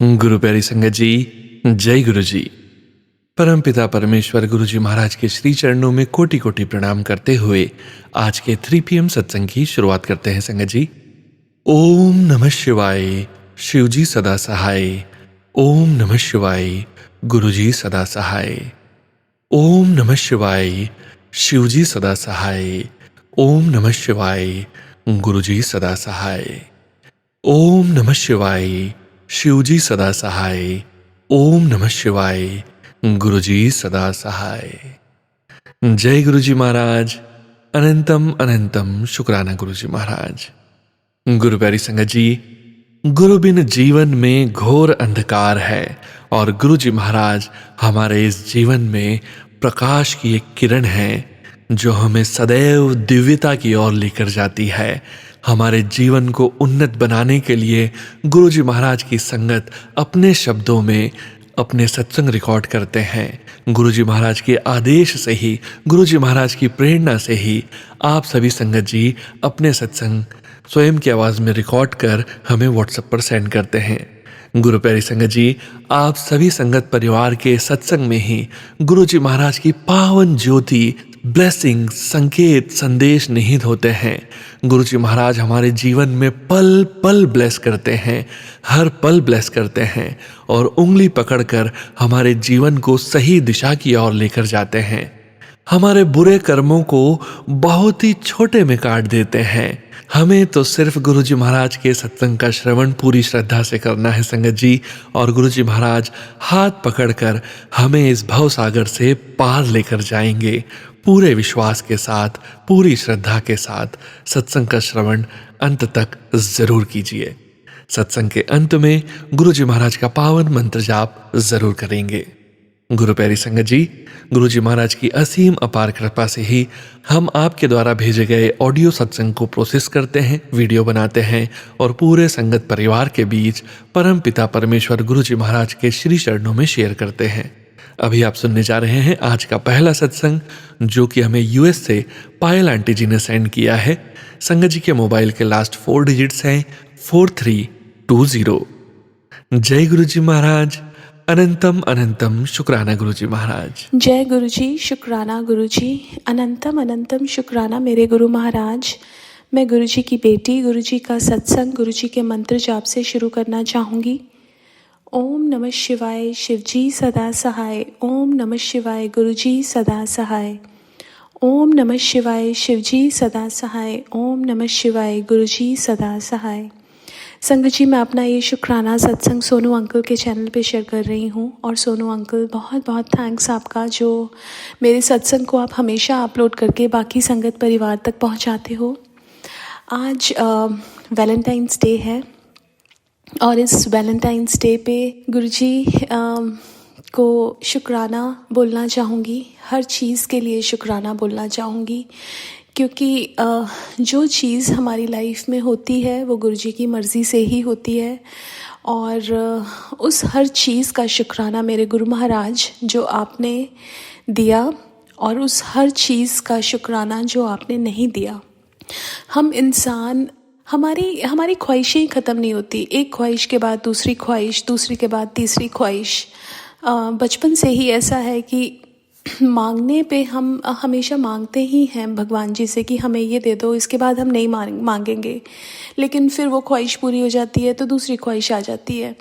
गुरु प्यारी संगत जी, जय गुरु जी। परमपिता परमेश्वर गुरु जी महाराज के श्री चरणों में कोटि कोटि प्रणाम करते हुए आज के 3 PM सत्संग की शुरुआत करते हैं संगत जी। ओम नमः शिवाय, शिव जी सदा सहाय। ओम नमः शिवाय, गुरु जी सदा सहाय। ओम नमः शिवाय, शिव जी सदा सहाय। ओम नमः शिवाय, गुरु जी सदा सहाय। ओम नमः शिवाय, शिव जी सदा सहाय। ओम नमः शिवाय, गुरु जी सदा सहाय। जय गुरु जी महाराज। अनंतम अनंतम शुक्राना गुरु जी महाराज। गुरु प्यारी संगत जी, गुरु बिन जीवन में घोर अंधकार है और गुरु जी महाराज हमारे इस जीवन में प्रकाश की एक किरण है जो हमें सदैव दिव्यता की ओर लेकर जाती है। हमारे जीवन को उन्नत बनाने के लिए गुरु जी महाराज की संगत अपने शब्दों में अपने सत्संग रिकॉर्ड करते हैं। गुरु जी महाराज के आदेश से ही, गुरु जी महाराज की प्रेरणा से ही आप सभी संगत जी अपने सत्संग स्वयं की आवाज़ में रिकॉर्ड कर हमें व्हाट्सएप पर सेंड करते हैं। गुरु प्यारी संगत जी, आप सभी संगत परिवार के सत्संग में ही गुरु जी महाराज की पावन ज्योति, ब्लेसिंग, संकेत, संदेश निहित होते हैं। गुरु जी महाराज हमारे जीवन में पल पल ब्लेस करते हैं, हर पल ब्लेस करते हैं और उंगली पकड़कर हमारे जीवन को सही दिशा की ओर लेकर जाते हैं। हमारे बुरे कर्मों को बहुत ही छोटे में काट देते हैं। हमें तो सिर्फ गुरु जी महाराज के सत्संग का श्रवण पूरी श्रद्धा से करना है संगत जी, और गुरु जी महाराज हाथ पकड़कर हमें इस भव सागर से पार लेकर जाएंगे। पूरे विश्वास के साथ, पूरी श्रद्धा के साथ सत्संग का श्रवण अंत तक जरूर कीजिए। सत्संग के अंत में गुरु जी महाराज का पावन मंत्र जाप जरूर करेंगे। गुरु प्यारी संगत जी, गुरु जी महाराज की असीम अपार कृपा से ही हम आपके द्वारा भेजे गए ऑडियो सत्संग को प्रोसेस करते हैं, वीडियो बनाते हैं और पूरे संगत परिवार के बीच परम पिता परमेश्वर गुरु जी महाराज के श्री चरणों में शेयर करते हैं। अभी आप सुनने जा रहे हैं आज का पहला सत्संग, जो कि हमें यूएस से पायल आंटी जी ने सेंड किया है। संगत जी के मोबाइल के लास्ट 4 डिजिट्स हैं 4320। जय गुरु जी महाराज। अनंतम अनंतम शुक्राना गुरु जी महाराज। जय गुरु जी, शुक्राना गुरु जी। अनंतम अनंतम शुक्राना मेरे गुरु महाराज। मैं गुरु जी की बेटी, गुरु जी का सत्संग गुरु जी के मंत्र जाप से शुरू करना चाहूँगी। ओम नमः शिवाय, शिव जी सदा सहाय। ओम नमः शिवाय, गुरु जी सदा सहाय। ओम नमः शिवाय, शिव जी सदा सहाय। ओम नमः शिवाय, गुरु जी सदा सहाय। संगत जी, मैं अपना ये शुक्राना सत्संग सोनू अंकल के चैनल पे शेयर कर रही हूँ। और सोनू अंकल, बहुत बहुत थैंक्स आपका, जो मेरे सत्संग को आप हमेशा अपलोड करके बाकी संगत परिवार तक पहुँचाते हो। आज वैलेंटाइंस डे है और इस वैलेंटाइंस डे पे गुरुजी को शुक्राना बोलना चाहूँगी। हर चीज़ के लिए शुक्राना बोलना चाहूँगी, क्योंकि जो चीज़ हमारी लाइफ में होती है वो गुरुजी की मर्ज़ी से ही होती है। और उस हर चीज़ का शुक्राना मेरे गुरु महाराज जो आपने दिया, और उस हर चीज़ का शुक्राना जो आपने नहीं दिया। हम इंसान, हमारी ख्वाहिशें ही ख़त्म नहीं होती। एक ख्वाहिश के बाद दूसरी ख्वाहिश, दूसरी के बाद तीसरी ख्वाहिश। बचपन से ही ऐसा है कि मांगने पे हम हमेशा मांगते ही हैं भगवान जी से कि हमें ये दे दो, इसके बाद हम नहीं मांगेंगे। लेकिन फिर वो ख्वाहिश पूरी हो जाती है तो दूसरी ख्वाहिश आ जाती है।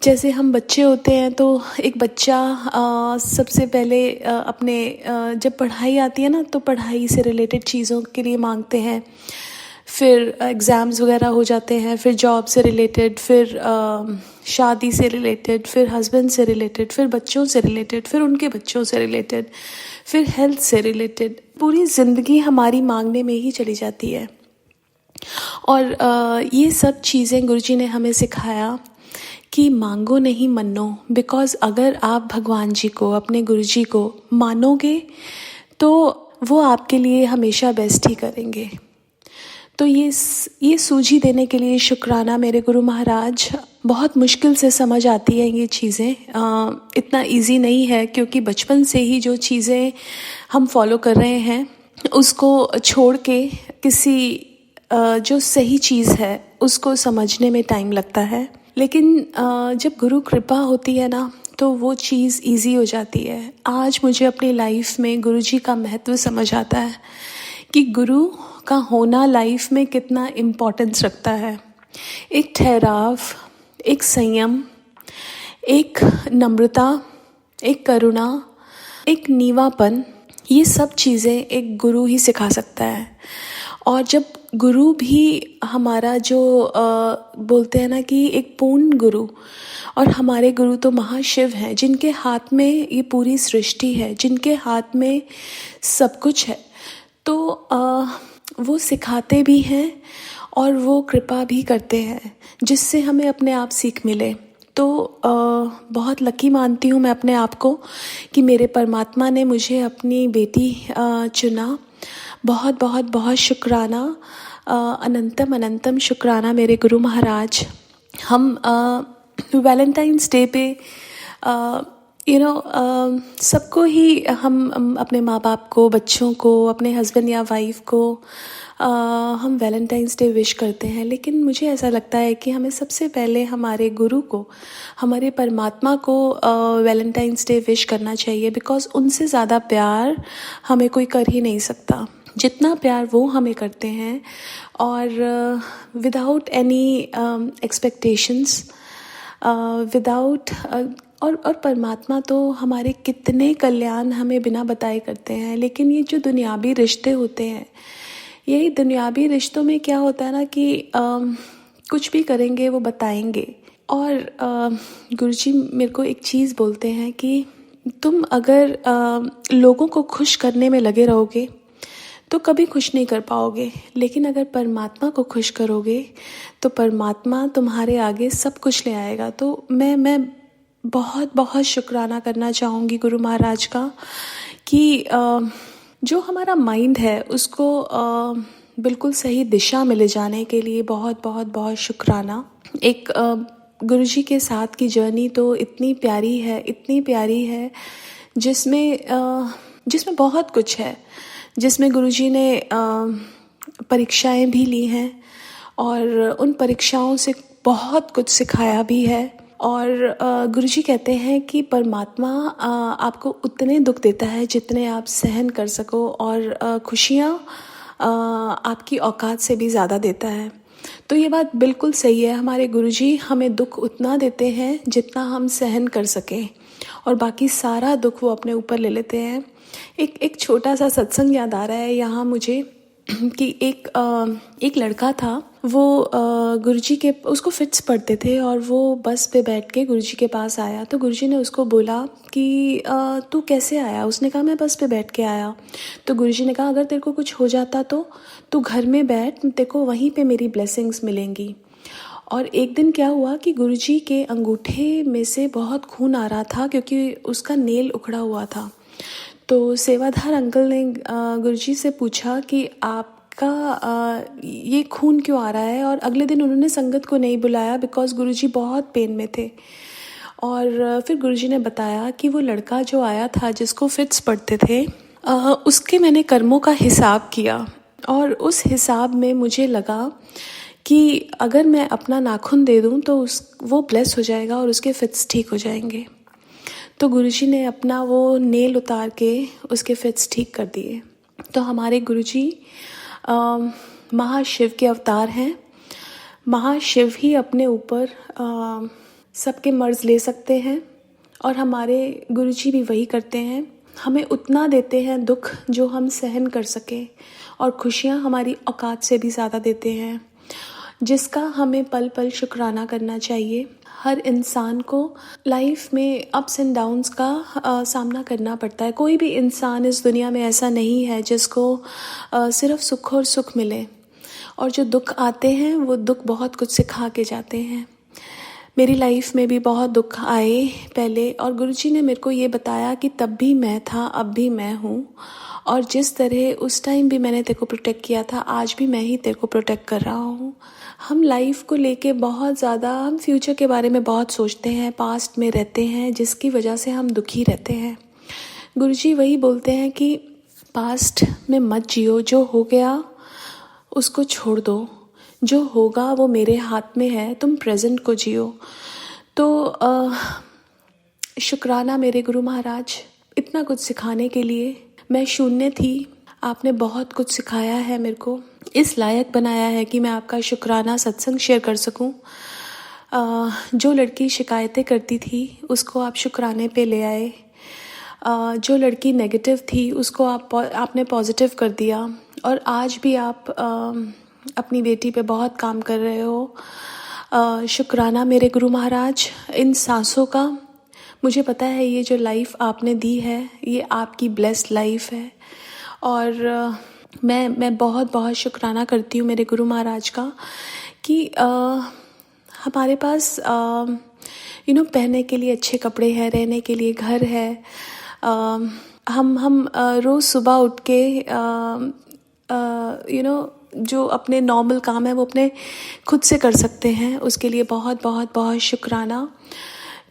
जैसे हम बच्चे होते हैं तो एक बच्चा सबसे पहले अपने जब पढ़ाई आती है ना, तो पढ़ाई से रिलेटेड चीज़ों के लिए मांगते हैं। फिर एग्ज़ाम्स वगैरह हो जाते हैं, फिर जॉब से रिलेटेड, फिर शादी से रिलेटेड, फिर हस्बैंड से रिलेटेड, फिर बच्चों से रिलेटेड, फिर उनके बच्चों से रिलेटेड, फिर हेल्थ से रिलेटेड। पूरी ज़िंदगी हमारी मांगने में ही चली जाती है। और ये सब चीज़ें गुरुजी ने हमें सिखाया कि मांगो नहीं मन्नो। बिकॉज़ अगर आप भगवान जी को, अपने गुरुजी को मानोगे तो वो आपके लिए हमेशा बेस्ट ही करेंगे। तो ये सूझी देने के लिए शुक्राना मेरे गुरु महाराज। बहुत मुश्किल से समझ आती है ये चीज़ें, इतना इजी नहीं है, क्योंकि बचपन से ही जो चीज़ें हम फॉलो कर रहे हैं उसको छोड़ के किसी जो सही चीज़ है उसको समझने में टाइम लगता है। लेकिन जब गुरु कृपा होती है ना तो वो चीज़ इजी हो जाती है। आज मुझे अपनी लाइफ में गुरुजी का महत्व समझ आता है कि गुरु का होना लाइफ में कितना इम्पोर्टेंस रखता है। एक ठहराव, एक संयम, एक नम्रता, एक करुणा, एक नीवापन, ये सब चीज़ें एक गुरु ही सिखा सकता है। और जब गुरु भी हमारा जो बोलते हैं ना कि एक पूर्ण गुरु, और हमारे गुरु तो महाशिव हैं जिनके हाथ में ये पूरी सृष्टि है, जिनके हाथ में सब कुछ है, तो वो सिखाते भी हैं और वो कृपा भी करते हैं जिससे हमें अपने आप सीख मिले। तो बहुत लकी मानती हूँ मैं अपने आप को कि मेरे परमात्मा ने मुझे अपनी बेटी चुना। बहुत बहुत बहुत शुक्राना, अनंतम अनंतम शुक्राना मेरे गुरु महाराज। हम वैलेंटाइंस डे पे सबको ही हम अपने माँ बाप को, बच्चों को, अपने हस्बैंड या वाइफ को हम वैलेंटाइंस डे विश करते हैं। लेकिन मुझे ऐसा लगता है कि हमें सबसे पहले हमारे गुरु को, हमारे परमात्मा को वैलेंटाइंस डे विश करना चाहिए, बिकॉज़ उनसे ज़्यादा प्यार हमें कोई कर ही नहीं सकता जितना प्यार वो हमें करते हैं। और विदाउट एनी एक्सपेक्टेशंस, विदाउट और परमात्मा तो हमारे कितने कल्याण हमें बिना बताए करते हैं। लेकिन ये जो दुनियावी रिश्ते होते हैं, यही दुनियावी रिश्तों में क्या होता है ना कि कुछ भी करेंगे वो बताएंगे। और गुरुजी मेरे को एक चीज़ बोलते हैं कि तुम अगर लोगों को खुश करने में लगे रहोगे तो कभी खुश नहीं कर पाओगे, लेकिन अगर परमात्मा को खुश करोगे तो परमात्मा तुम्हारे आगे सब कुछ ले आएगा। तो मैं बहुत बहुत शुक्राना करना चाहूँगी गुरु महाराज का कि जो हमारा माइंड है उसको बिल्कुल सही दिशा में ले जाने के लिए बहुत बहुत बहुत शुक्राना। एक गुरुजी के साथ की जर्नी तो इतनी प्यारी है, इतनी प्यारी है, जिसमें बहुत कुछ है, जिसमें गुरुजी ने परीक्षाएं भी ली हैं और उन परीक्षाओं से बहुत कुछ सिखाया भी है। और गुरुजी कहते हैं कि परमात्मा आपको उतने दुख देता है जितने आप सहन कर सको, और खुशियाँ आपकी औकात से भी ज़्यादा देता है। तो ये बात बिल्कुल सही है। हमारे गुरुजी हमें दुख उतना देते हैं जितना हम सहन कर सकें, और बाकी सारा दुख वो अपने ऊपर ले लेते हैं। एक छोटा सा सत्संग याद आ रहा है यहाँ मुझे कि एक लड़का था, वो गुरुजी के, उसको फिट्स पड़ते थे और वो बस पे बैठ के गुरुजी के पास आया। तो गुरुजी ने उसको बोला कि तू कैसे आया? उसने कहा मैं बस पे बैठ के आया। तो गुरुजी ने कहा अगर तेरे को कुछ हो जाता तो तू घर में बैठ, तेरे को वहीं पे मेरी ब्लेसिंग्स मिलेंगी। और एक दिन क्या हुआ कि गुरुजी के अंगूठे में से बहुत खून आ रहा था क्योंकि उसका नेल उखड़ा हुआ था। तो सेवादार अंकल ने गुरुजी से पूछा कि आपका ये खून क्यों आ रहा है? और अगले दिन उन्होंने संगत को नहीं बुलाया बिकॉज़ गुरुजी बहुत पेन में थे। और फिर गुरुजी ने बताया कि वो लड़का जो आया था जिसको फिट्स पड़ते थे, उसके मैंने कर्मों का हिसाब किया, और उस हिसाब में मुझे लगा कि अगर मैं अपना नाखून दे दूं तो वो ब्लेस हो जाएगा और उसके फिट्स ठीक हो जाएंगे। तो गुरुजी ने अपना वो नेल उतार के उसके फिट्स ठीक कर दिए। तो हमारे गुरुजी महाशिव के अवतार हैं। महाशिव ही अपने ऊपर सबके मर्ज़ ले सकते हैं, और हमारे गुरुजी भी वही करते हैं। हमें उतना देते हैं दुख जो हम सहन कर सकें, और खुशियाँ हमारी औकात से भी ज़्यादा देते हैं, जिसका हमें पल पल शुक्राना करना चाहिए। हर इंसान को लाइफ में अप्स एंड डाउन्स का सामना करना पड़ता है। कोई भी इंसान इस दुनिया में ऐसा नहीं है जिसको सिर्फ सुख और सुख मिले, और जो दुख आते हैं वो दुख बहुत कुछ सिखा के जाते हैं। मेरी लाइफ में भी बहुत दुख आए पहले, और गुरुजी ने मेरे को ये बताया कि तब भी मैं था, अब भी मैं हूँ, और जिस तरह उस टाइम भी मैंने तेरे को प्रोटेक्ट किया था, आज भी मैं ही तेरे को प्रोटेक्ट कर रहा हूँ। हम लाइफ को लेके बहुत ज़्यादा, हम फ्यूचर के बारे में बहुत सोचते हैं, पास्ट में रहते हैं, जिसकी वजह से हम दुखी रहते हैं। गुरुजी वही बोलते हैं कि पास्ट में मत जियो, जो हो गया उसको छोड़ दो, जो होगा वो मेरे हाथ में है, तुम प्रेजेंट को जियो। तो शुक्राना मेरे गुरु महाराज, इतना कुछ सिखाने के लिए। मैं शून्य थी, आपने बहुत कुछ सिखाया है मेरे को, इस लायक बनाया है कि मैं आपका शुक्राना सत्संग शेयर कर सकूं। जो लड़की शिकायतें करती थी उसको आप शुक्राने पे ले आए। जो लड़की नेगेटिव थी उसको आपने पॉजिटिव कर दिया। और आज भी आप अपनी बेटी पे बहुत काम कर रहे हो। शुक्राना मेरे गुरु महाराज, इन सांसों का। मुझे पता है ये जो लाइफ आपने दी है ये आपकी ब्लेस्ड लाइफ है। और मैं बहुत बहुत शुक्राना करती हूँ मेरे गुरु महाराज का कि हमारे पास पहनने के लिए अच्छे कपड़े हैं, रहने के लिए घर है। हम रोज़ सुबह उठ के जो अपने नॉर्मल काम है वो अपने खुद से कर सकते हैं, उसके लिए बहुत बहुत बहुत शुक्राना।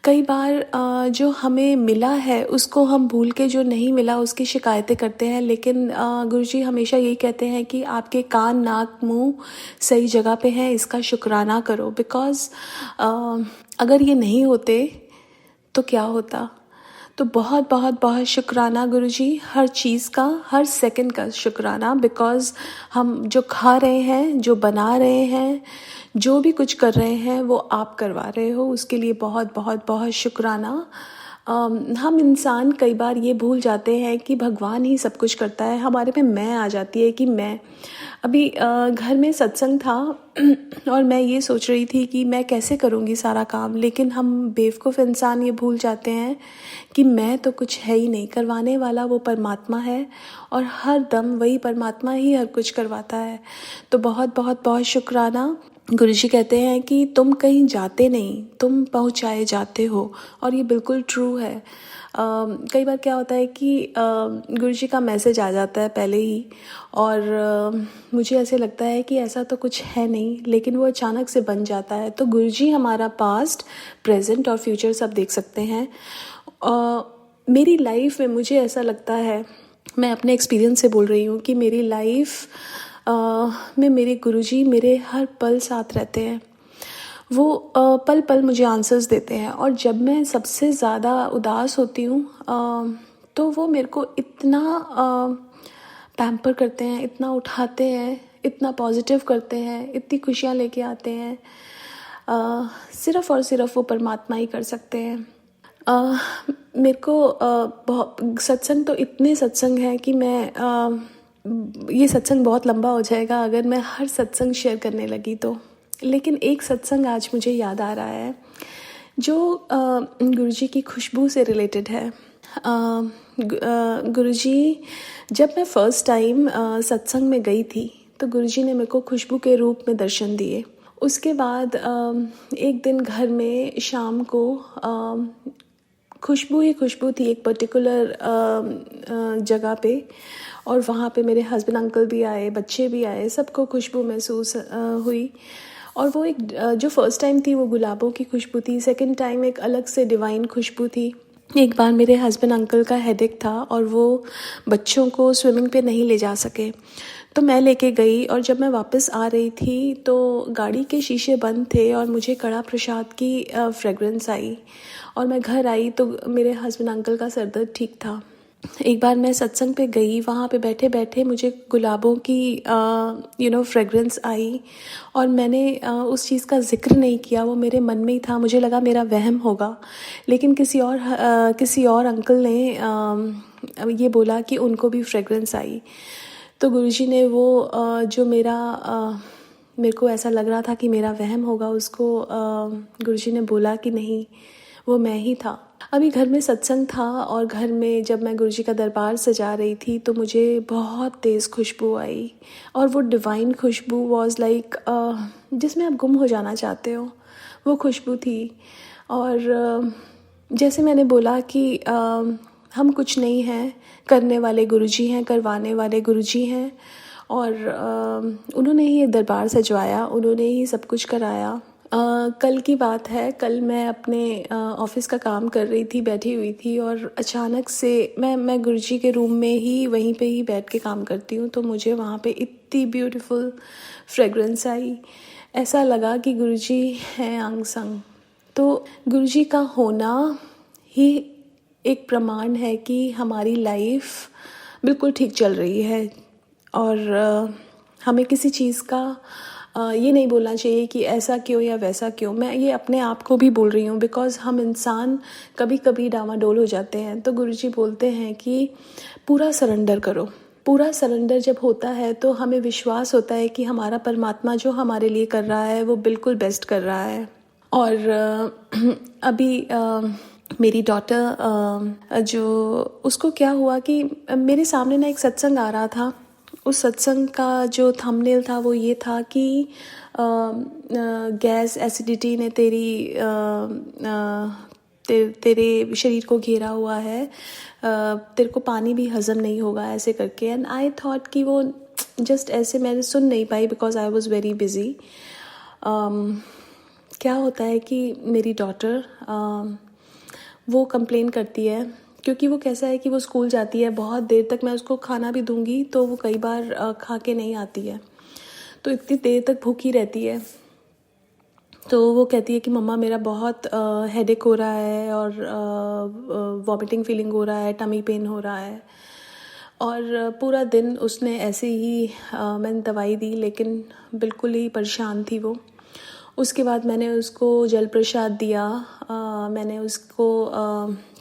कई बार जो हमें मिला है उसको हम भूल के जो नहीं मिला उसकी शिकायतें करते हैं, लेकिन गुरुजी हमेशा यही कहते हैं कि आपके कान नाक मुंह सही जगह पे हैं, इसका शुक्राना करो। बिकॉज़ अगर ये नहीं होते तो क्या होता। तो बहुत बहुत बहुत शुक्राना गुरुजी, हर चीज़ का, हर सेकंड का शुक्राना। बिकॉज़ हम जो खा रहे हैं, जो बना रहे हैं, जो भी कुछ कर रहे हैं वो आप करवा रहे हो, उसके लिए बहुत बहुत बहुत शुक्राना। हम इंसान कई बार ये भूल जाते हैं कि भगवान ही सब कुछ करता है। हमारे में मैं आ जाती है कि मैं अभी घर में सत्संग था और मैं ये सोच रही थी कि मैं कैसे करूँगी सारा काम, लेकिन हम बेवकूफ़ इंसान ये भूल जाते हैं कि मैं तो कुछ है ही नहीं, करवाने वाला वो परमात्मा है और हर दम वही परमात्मा ही हर कुछ करवाता है। तो बहुत बहुत बहुत शुक्राना। गुरुजी कहते हैं कि तुम कहीं जाते नहीं, तुम पहुँचाए जाते हो, और ये बिल्कुल ट्रू है। कई बार क्या होता है कि गुरुजी का मैसेज आ जाता है पहले ही, और मुझे ऐसे लगता है कि ऐसा तो कुछ है नहीं, लेकिन वो अचानक से बन जाता है। तो गुरुजी हमारा पास्ट, प्रेजेंट और फ्यूचर सब देख सकते हैं। मेरी लाइफ में मुझे ऐसा लगता है, मैं अपने एक्सपीरियंस से बोल रही हूँ कि मेरी लाइफ में मेरे गुरुजी मेरे हर पल साथ रहते हैं। वो पल पल मुझे आंसर्स देते हैं, और जब मैं सबसे ज़्यादा उदास होती हूँ तो वो मेरे को इतना पैम्पर करते हैं, इतना उठाते हैं, इतना पॉजिटिव करते हैं, इतनी खुशियाँ लेके आते हैं। सिर्फ़ और सिर्फ वो परमात्मा ही कर सकते हैं। मेरे को सत्संग तो इतने सत्संग हैं कि मैं ये सत्संग बहुत लंबा हो जाएगा अगर मैं हर सत्संग शेयर करने लगी तो। लेकिन एक सत्संग आज मुझे याद आ रहा है जो गुरुजी की खुशबू से रिलेटेड है। गुरुजी, जब मैं फ़र्स्ट टाइम सत्संग में गई थी तो गुरुजी ने मेरे को खुशबू के रूप में दर्शन दिए। उसके बाद एक दिन घर में शाम को खुशबू ही खुशबू थी एक पर्टिकुलर जगह पे, और वहाँ पे मेरे हस्बैंड अंकल भी आए, बच्चे भी आए, सबको खुशबू महसूस हुई। और वो एक जो फर्स्ट टाइम थी वो गुलाबों की खुशबू थी, सेकंड टाइम एक अलग से डिवाइन खुशबू थी। एक बार मेरे हस्बैंड अंकल का हेडेक था और वो बच्चों को स्विमिंग पे नहीं ले जा सके, तो मैं लेके गई, और जब मैं वापस आ रही थी तो गाड़ी के शीशे बंद थे और मुझे कड़ा प्रसाद की फ्रेगरेंस आई, और मैं घर आई तो मेरे हस्बैंड अंकल का सर दर्द ठीक था। एक बार मैं सत्संग पे गई, वहाँ पे बैठे बैठे मुझे गुलाबों की फ्रेगरेंस आई, और मैंने उस चीज़ का जिक्र नहीं किया, वो मेरे मन में ही था। मुझे लगा मेरा वहम होगा, लेकिन किसी और अंकल ने ये बोला कि उनको भी फ्रेगरेंस आई। तो गुरुजी ने वो जो मेरे को ऐसा लग रहा था कि मेरा वहम होगा, उसको गुरुजी ने बोला कि नहीं, वो मैं ही था। अभी घर में सत्संग था, और घर में जब मैं गुरुजी का दरबार सजा रही थी तो मुझे बहुत तेज़ खुशबू आई, और वो डिवाइन खुशबू वाज लाइक जिसमें आप गुम हो जाना चाहते हो, वो खुशबू थी। और जैसे मैंने बोला कि हम कुछ नहीं हैं, करने वाले गुरुजी हैं, करवाने वाले गुरुजी हैं, और उन्होंने ही ये दरबार सजवाया, उन्होंने ही सब कुछ कराया। कल की बात है। कल मैं अपने ऑफ़िस का काम कर रही थी, बैठी हुई थी और अचानक से मैं गुरुजी के रूम में ही वहीं पे ही बैठ के काम करती हूँ, तो मुझे वहाँ पे इतनी ब्यूटीफुल फ्रेगरेंस आई। ऐसा लगा कि गुरुजी हैं अंग संग। तो गुरुजी का होना ही एक प्रमाण है कि हमारी लाइफ बिल्कुल ठीक चल रही है और हमें किसी चीज़ का ये नहीं बोलना चाहिए कि ऐसा क्यों या वैसा क्यों। मैं ये अपने आप को भी बोल रही हूँ, बिकॉज़ हम इंसान कभी कभी डामाडोल हो जाते हैं। तो गुरुजी बोलते हैं कि पूरा सरेंडर करो। पूरा सरेंडर जब होता है तो हमें विश्वास होता है कि हमारा परमात्मा जो हमारे लिए कर रहा है वो बिल्कुल बेस्ट कर रहा है। और अभी मेरी डॉटर जो उसको क्या हुआ कि मेरे सामने ना एक सत्संग आ रहा था। उस सत्संग का जो थंबनेल था वो ये था कि गैस एसिडिटी ने तेरे शरीर को घेरा हुआ है, तेरे को पानी भी हज़म नहीं होगा, ऐसे करके। एंड आई थॉट कि वो जस्ट ऐसे मैंने सुन नहीं पाई, because I was very busy. क्या होता है कि मेरी डॉटर वो कंप्लेन करती है, क्योंकि वो कैसा है कि वो स्कूल जाती है, बहुत देर तक मैं उसको खाना भी दूंगी तो वो कई बार खा के नहीं आती है, तो इतनी देर तक भूखी रहती है। तो वो कहती है कि मम्मा मेरा बहुत हेडेक हो रहा है और वॉमिटिंग फीलिंग हो रहा है, टमी पेन हो रहा है। और पूरा दिन उसने ऐसे ही मैंने दवाई दी, लेकिन बिल्कुल ही परेशान थी वो। उसके बाद मैंने उसको जल प्रसाद दिया, मैंने उसको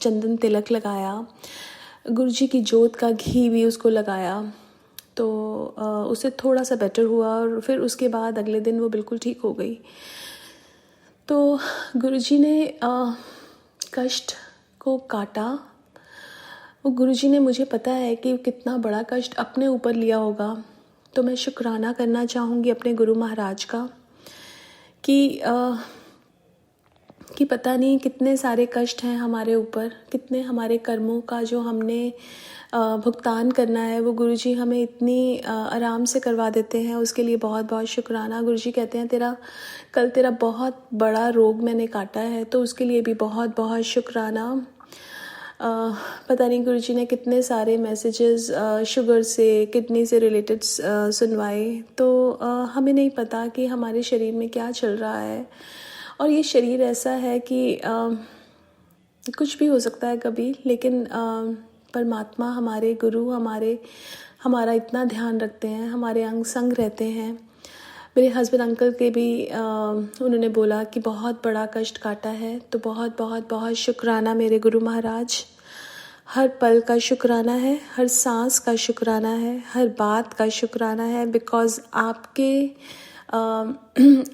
चंदन तिलक लगाया, गुरुजी की जोत का घी भी उसको लगाया, तो उसे थोड़ा सा बेटर हुआ। और फिर उसके बाद अगले दिन वो बिल्कुल ठीक हो गई। तो गुरुजी ने कष्ट को काटा। वो गुरुजी ने, मुझे पता है कि कितना बड़ा कष्ट अपने ऊपर लिया होगा। तो मैं शुक्राना करना चाहूँगी अपने गुरु महाराज का कि पता नहीं कितने सारे कष्ट हैं हमारे ऊपर, कितने हमारे कर्मों का जो हमने भुगतान करना है वो गुरुजी हमें इतनी आराम से करवा देते हैं। उसके लिए बहुत बहुत शुक्राना। गुरुजी कहते हैं कल तेरा बहुत बड़ा रोग मैंने काटा है, तो उसके लिए भी बहुत बहुत शुक्राना। पता नहीं गुरुजी ने कितने सारे मैसेजेस शुगर से, किडनी से रिलेटेड सुनवाए। तो हमें नहीं पता कि हमारे शरीर में क्या चल रहा है, और ये शरीर ऐसा है कि कुछ भी हो सकता है कभी, लेकिन परमात्मा, हमारे गुरु हमारा इतना ध्यान रखते हैं, हमारे अंग संग रहते हैं। मेरे हस्बैंड अंकल के भी उन्होंने बोला कि बहुत बड़ा कष्ट काटा है, तो बहुत बहुत बहुत शुक्राना मेरे गुरु महाराज। हर पल का शुक्राना है, हर सांस का शुक्राना है, हर बात का शुक्राना है, बिकॉज़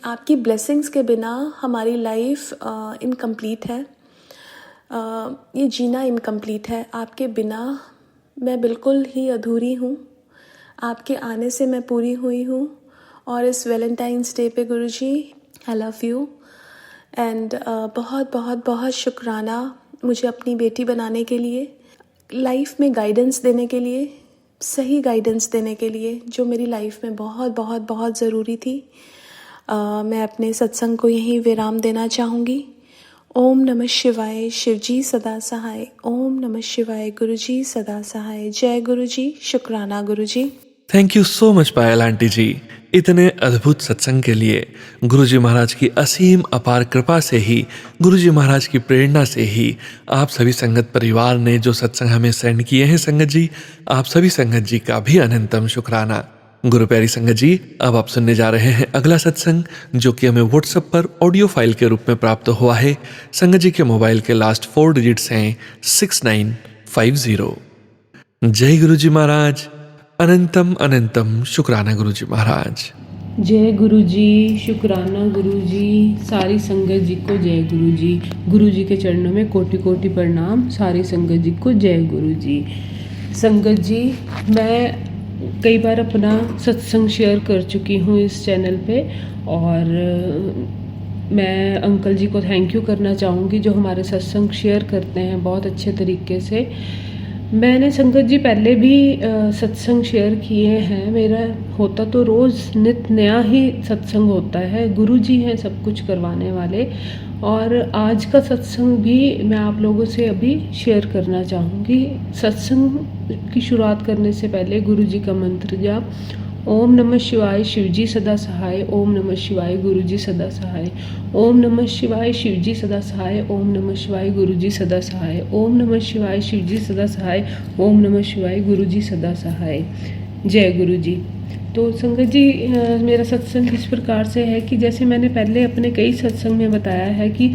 आपकी ब्लेसिंग्स के बिना हमारी लाइफ इनकम्प्लीट है, ये जीना इनकम्प्लीट है। आपके बिना मैं बिल्कुल ही अधूरी हूँ, आपके आने से मैं पूरी हुई हूँ। और इस वैलेंटाइंस डे पे गुरुजी, आई लव यू। एंड बहुत बहुत बहुत शुक्राना मुझे अपनी बेटी बनाने के लिए, लाइफ में गाइडेंस देने के लिए, सही गाइडेंस देने के लिए, जो मेरी लाइफ में बहुत बहुत बहुत ज़रूरी थी। मैं अपने सत्संग को यहीं विराम देना चाहूँगी। ओम नमः शिवाय, शिवजी सदा सहाय। ओम नमः शिवाय, गुरुजी सदा सहाय। जय गुरुजी, शुक्राना Guruji. Thank you so much Payal aunty ji. इतने अद्भुत सत्संग के लिए गुरुजी महाराज की असीम अपार कृपा से ही, गुरुजी महाराज की प्रेरणा से ही आप सभी संगत परिवार ने जो सत्संग हमें सेंड किए हैं संगत जी, आप सभी संगत जी का भी अनंतम शुक्राना। गुरु प्यारी संगत जी, अब आप सुनने जा रहे हैं अगला सत्संग, जो कि हमें व्हाट्सएप पर ऑडियो फाइल के रूप में प्राप्त हुआ है। संगत जी के मोबाइल के लास्ट 4 डिजिट्स हैं 6950। जय गुरुजी महाराज। अनंतम अनंतम शुक्राना गुरुजी महाराज। जय गुरु जी, शुक्राना गुरु जी, सारी संगत जी को जय गुरु जी। गुरु जी के चरणों में कोटि कोटि प्रणाम। सारी संगत जी को जय गुरु जी। संगत जी, मैं कई बार अपना सत्संग शेयर कर चुकी हूँ इस चैनल पे, और मैं अंकल जी को थैंक यू करना चाहूँगी जो हमारे सत्संग शेयर करते हैं बहुत अच्छे तरीके से। मैंने संगत जी पहले भी सत्संग शेयर किए हैं। मेरा होता तो रोज़ नित नया ही सत्संग होता है। गुरु जी हैं सब कुछ करवाने वाले। और आज का सत्संग भी मैं आप लोगों से अभी शेयर करना चाहूँगी। सत्संग की शुरुआत करने से पहले गुरु जी का मंत्र जाप, ओम नमः शिवाय शिवजी सदा सहाय, ओम नमः शिवाय गुरुजी सदा सहाय, ओम नमः शिवाय शिवजी सदा सहाय, ओम नमः शिवाय गुरुजी सदा सहाय, ओम नमः शिवाय शिवजी सदा सहाय, ओम नमः शिवाय गुरुजी सदा सहाय। जय गुरु जी। तो संगत जी, मेरा सत्संग इस प्रकार से है कि जैसे मैंने पहले अपने कई सत्संग में बताया है कि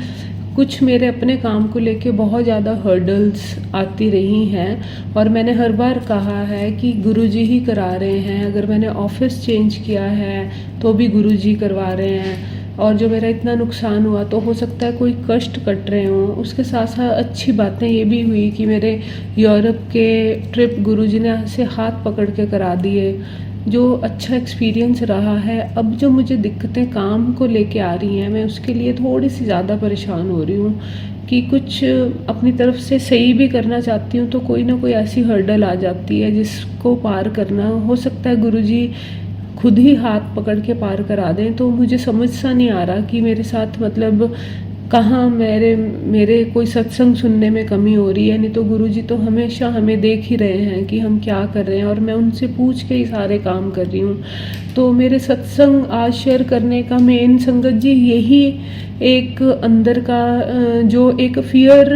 कुछ मेरे अपने काम को लेके बहुत ज़्यादा हर्डल्स आती रही हैं और मैंने हर बार कहा है कि गुरुजी ही करा रहे हैं। अगर मैंने ऑफिस चेंज किया है तो भी गुरुजी करवा रहे हैं, और जो मेरा इतना नुकसान हुआ तो हो सकता है कोई कष्ट कट रहे हों। उसके साथ साथ अच्छी बातें ये भी हुई कि मेरे यूरोप के ट्रिप गुरुजी ने से हाथ पकड़ के करा दिए, जो अच्छा एक्सपीरियंस रहा है। अब जो मुझे दिक्कतें काम को लेके आ रही हैं, मैं उसके लिए थोड़ी सी ज़्यादा परेशान हो रही हूँ कि कुछ अपनी तरफ से सही भी करना चाहती हूँ तो कोई ना कोई ऐसी हर्डल आ जाती है जिसको पार करना हो सकता है गुरुजी खुद ही हाथ पकड़ के पार करा दें। तो मुझे समझ सा नहीं आ रहा कि मेरे साथ मतलब कहाँ मेरे कोई सत्संग सुनने में कमी हो रही है। नहीं तो गुरुजी तो हमेशा हमें देख ही रहे हैं कि हम क्या कर रहे हैं, और मैं उनसे पूछ के ही सारे काम कर रही हूँ। तो मेरे सत्संग आज शेयर करने का मेन संगत जी यही एक अंदर का जो एक फियर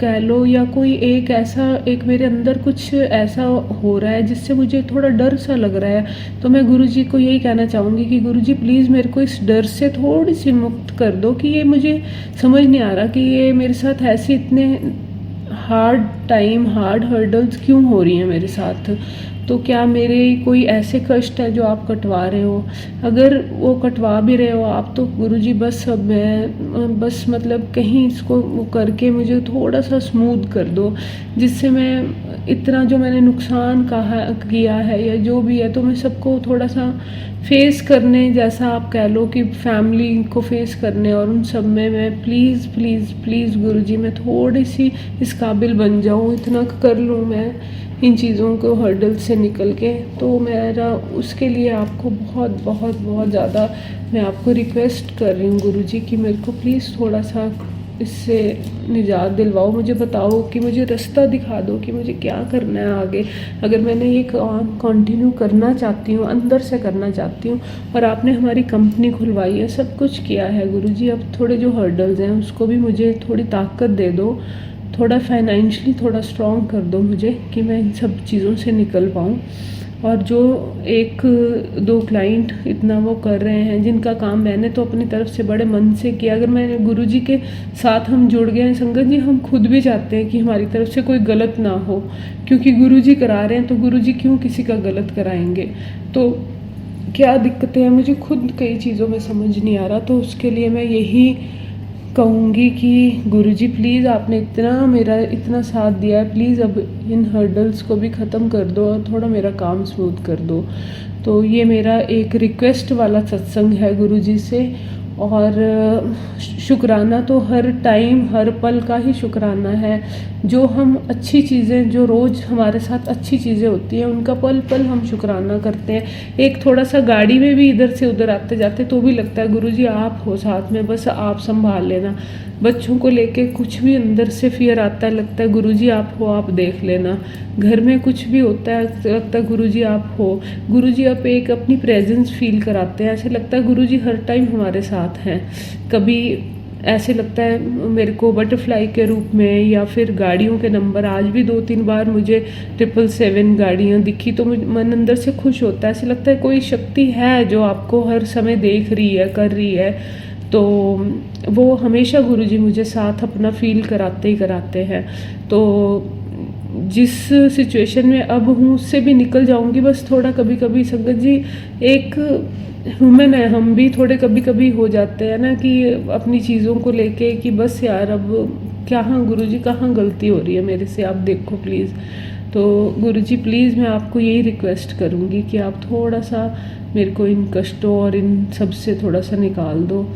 कह लो, या कोई एक ऐसा एक मेरे अंदर कुछ ऐसा हो रहा है जिससे मुझे थोड़ा डर सा लग रहा है। तो मैं गुरुजी को यही कहना चाहूँगी कि गुरुजी प्लीज़ मेरे को इस डर से थोड़ी सी मुक्त कर दो कि ये मुझे समझ नहीं आ रहा कि ये मेरे साथ ऐसे इतने हार्ड हर्डल्स क्यों हो रही हैं मेरे साथ। तो क्या मेरे कोई ऐसे कष्ट है जो आप कटवा रहे हो? अगर वो कटवा भी रहे हो आप तो गुरुजी बस अब मैं बस मतलब कहीं इसको वो करके मुझे थोड़ा सा स्मूथ कर दो, जिससे मैं इतना जो मैंने नुकसान किया है या जो भी है, तो मैं सबको थोड़ा सा फेस करने जैसा आप कह लो कि फैमिली को फेस करने, और उन सब में मैं प्लीज़ प्लीज़ प्लीज़ गुरुजी मैं थोड़ी सी इस काबिल बन जाऊँ, इतना कर लूँ मैं इन चीज़ों को हर्डल से निकल के। तो मेरा उसके लिए आपको बहुत बहुत बहुत ज़्यादा मैं आपको रिक्वेस्ट कर रही हूँ गुरुजी कि मेरे को प्लीज़ थोड़ा सा इससे निजात दिलवाओ, मुझे बताओ कि मुझे रास्ता दिखा दो कि मुझे क्या करना है आगे। अगर मैंने ये काम कंटिन्यू करना चाहती हूँ, अंदर से करना चाहती हूँ, और आपने हमारी कंपनी खुलवाई है, सब कुछ किया है गुरुजी, अब थोड़े जो हर्डल्स हैं उसको भी मुझे थोड़ी ताकत दे दो, थोड़ा फाइनेंशियली थोड़ा स्ट्रॉन्ग कर दो मुझे कि मैं इन सब चीज़ों से निकल पाऊँ। और जो एक दो क्लाइंट इतना वो कर रहे हैं जिनका काम मैंने तो अपनी तरफ से बड़े मन से किया, अगर मैंने गुरुजी के साथ हम जुड़ गए हैं संगत जी, हम खुद भी चाहते हैं कि हमारी तरफ से कोई गलत ना हो, क्योंकि गुरुजी करा रहे हैं तो गुरुजी क्यों किसी का गलत कराएंगे। तो क्या दिक्कतें हैं मुझे खुद कई चीज़ों में समझ नहीं आ रहा। तो उसके लिए मैं यही कहूँगी कि गुरुजी प्लीज़ आपने मेरा इतना साथ दिया है, प्लीज़ अब इन हर्डल्स को भी ख़त्म कर दो और थोड़ा मेरा काम स्मूथ कर दो। तो ये मेरा एक रिक्वेस्ट वाला सत्संग है गुरुजी से। और शुक्राना तो हर टाइम हर पल का ही शुक्राना है। जो हम अच्छी चीज़ें जो रोज़ हमारे साथ अच्छी चीज़ें होती हैं उनका पल पल हम शुक्राना करते हैं। एक थोड़ा सा गाड़ी में भी इधर से उधर आते जाते तो भी लगता है गुरुजी आप हो साथ में, बस आप संभाल लेना। बच्चों को लेके कुछ भी अंदर से फियर आता है, लगता है गुरुजी आप हो, आप देख लेना। घर में कुछ भी होता है लगता है गुरुजी आप हो, गुरुजी आप एक अपनी प्रेजेंस फील कराते हैं। ऐसे लगता है गुरुजी हर टाइम हमारे साथ हैं। कभी ऐसे लगता है मेरे को बटरफ्लाई के रूप में, या फिर गाड़ियों के नंबर, आज भी 2-3 बार मुझे 777 गाड़ियाँ दिखी तो मन अंदर से खुश होता है। ऐसे लगता है कोई शक्ति है जो आपको हर समय देख रही है, कर रही है। तो वो हमेशा गुरुजी मुझे साथ अपना फील कराते ही कराते हैं। तो जिस सिचुएशन में अब हूँ उससे भी निकल जाऊँगी। बस थोड़ा कभी कभी संगत जी एक ह्यूमन है, हम भी थोड़े कभी कभी हो जाते हैं ना कि अपनी चीज़ों को लेके कि बस यार अब कहाँ गुरुजी कहाँ गलती हो रही है मेरे से, आप देखो प्लीज़। तो गुरुजी प्लीज़ मैं आपको यही रिक्वेस्ट करूँगी कि आप थोड़ा सा मेरे को इन कष्टों और इन सब से थोड़ा सा निकाल दो।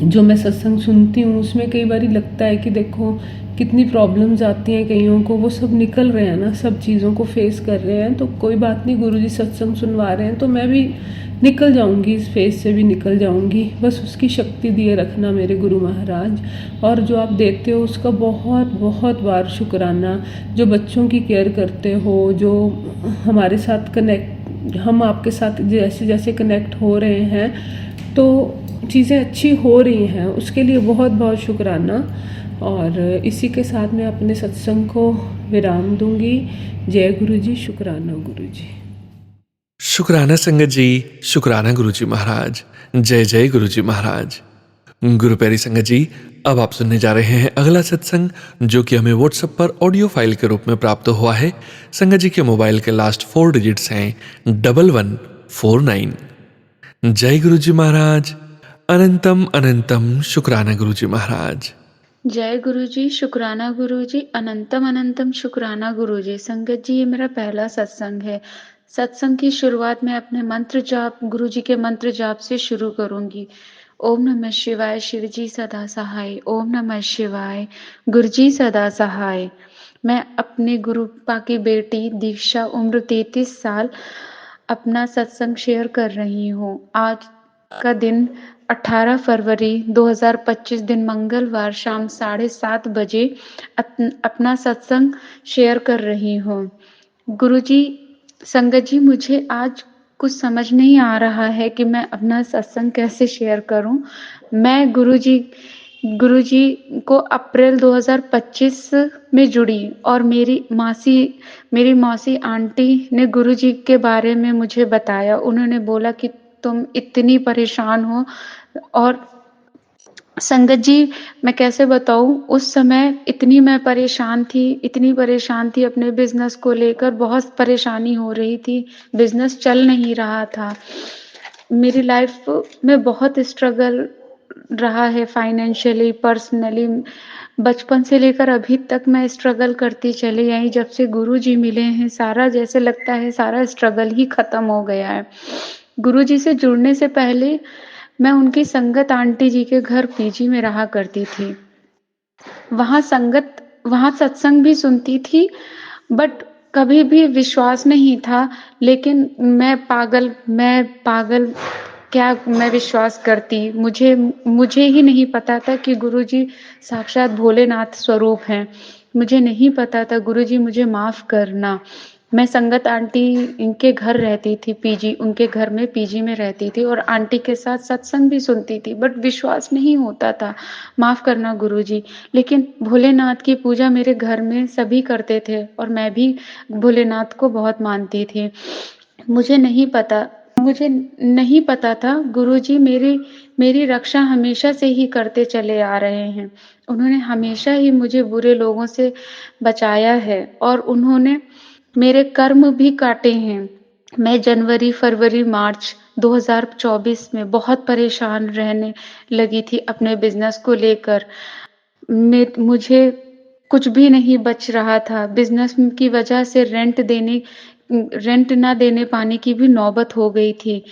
जो मैं सत्संग सुनती हूँ उसमें कई बार लगता है कि देखो कितनी प्रॉब्लम्स आती हैं कईयों को, वो सब निकल रहे हैं ना, सब चीज़ों को फेस कर रहे हैं। तो कोई बात नहीं, गुरुजी सत्संग सुनवा रहे हैं तो मैं भी निकल जाऊंगी, इस फेस से भी निकल जाऊंगी। बस उसकी शक्ति दिए रखना मेरे गुरु महाराज, और जो आप देते हो उसका बहुत बहुत बार शुक्राना। जो बच्चों की केयर करते हो, जो हमारे साथ कनेक्ट, हम आपके साथ जैसे जैसे कनेक्ट हो रहे हैं तो चीज़ें अच्छी हो रही हैं, उसके लिए बहुत बहुत शुक्राना। और इसी के साथ मैं अपने सत्संग को विराम दूंगी। जय गुरु जी, शुक्राना गुरु जी। शुक्राना संगत जी, शुक्राना गुरुजी महाराज। जय जय गुरुजी महाराज। गुरु प्यारी संगत जी, अब आप सुनने जा रहे हैं अगला सत्संग, जो कि हमें व्हाट्सएप पर ऑडियो फाइल के रूप में प्राप्त हुआ है। संगत जी के मोबाइल के लास्ट 4 डिजिट्स हैं 1149। जय गुरुजी महाराज। अनंतम अनंतम शुक्राना गुरुजी महाराज। जय गुरुजी, शुक्राना गुरुजी, अनंतम अनंतम शुक्राना गुरुजी। संगत जी, ये मेरा पहला सत्संग है। सत्संग की शुरुआत मैं अपने मंत्र जाप, गुरुजी के मंत्र जाप से शुरू करूंगी। ओम नमः शिवाय, शिव जी सदा सहाय। ओम नमः शिवाय, गुरुजी सदा सहाय। मैं अपने गुरुपा की बेटी दीक्षा, उम्र 33 साल, अपना सत्संग शेयर कर रही हूँ। आज का दिन 18 फरवरी 2025 दिन मंगलवार शाम 7:30 बजे अपना सत्संग शेयर कर रही हूँ। गुरुजी, संगत जी, मुझे आज कुछ समझ नहीं आ रहा है कि मैं अपना सत्संग कैसे शेयर करूं। मैं गुरुजी को अप्रैल 2025 में जुड़ी, और मेरी मौसी आंटी ने गुरुजी के बारे में मुझे बताया। उन्होंने बोला कि तुम इतनी परेशान हो, और संगत जी, मैं कैसे बताऊं, उस समय इतनी परेशान थी अपने बिजनेस को लेकर। बहुत परेशानी हो रही थी, बिजनेस चल नहीं रहा था। मेरी लाइफ में बहुत स्ट्रगल रहा है, फाइनेंशियली, पर्सनली। बचपन से लेकर अभी तक मैं स्ट्रगल करती चली आई। जब से गुरुजी मिले हैं, सारा जैसे लगता है सारा स्ट्रगल ही खत्म हो गया है। गुरुजी से जुड़ने से पहले मैं उनकी संगत आंटी जी के घर पीजी में रहा करती थी। वहाँ सत्संग भी सुनती थी, बट कभी भी विश्वास नहीं था। लेकिन मैं पागल क्या मैं विश्वास करती। मुझे ही नहीं पता था कि गुरुजी साक्षात भोलेनाथ स्वरूप हैं। मुझे नहीं पता था। गुरुजी, मुझे माफ करना। मैं संगत आंटी इनके घर रहती थी, उनके घर में पीजी में रहती थी, और आंटी के साथ सत्संग भी सुनती थी, बट विश्वास नहीं होता था। माफ करना गुरुजी। लेकिन भोलेनाथ की पूजा मेरे घर में सभी करते थे, और मैं भी भोलेनाथ को बहुत मानती थी। मुझे नहीं पता था गुरुजी मेरी रक्षा हमेशा से ही करते चले आ रहे हैं। उन्होंने हमेशा ही मुझे बुरे लोगों से बचाया है, और उन्होंने मेरे कर्म भी काटे हैं। मैं जनवरी, फरवरी, मार्च 2024 में बहुत परेशान रहने लगी थी अपने बिजनेस को लेकर। मुझे कुछ भी नहीं बच रहा था। बिजनेस की वजह से रेंट ना देने पाने की भी नौबत हो गई थी।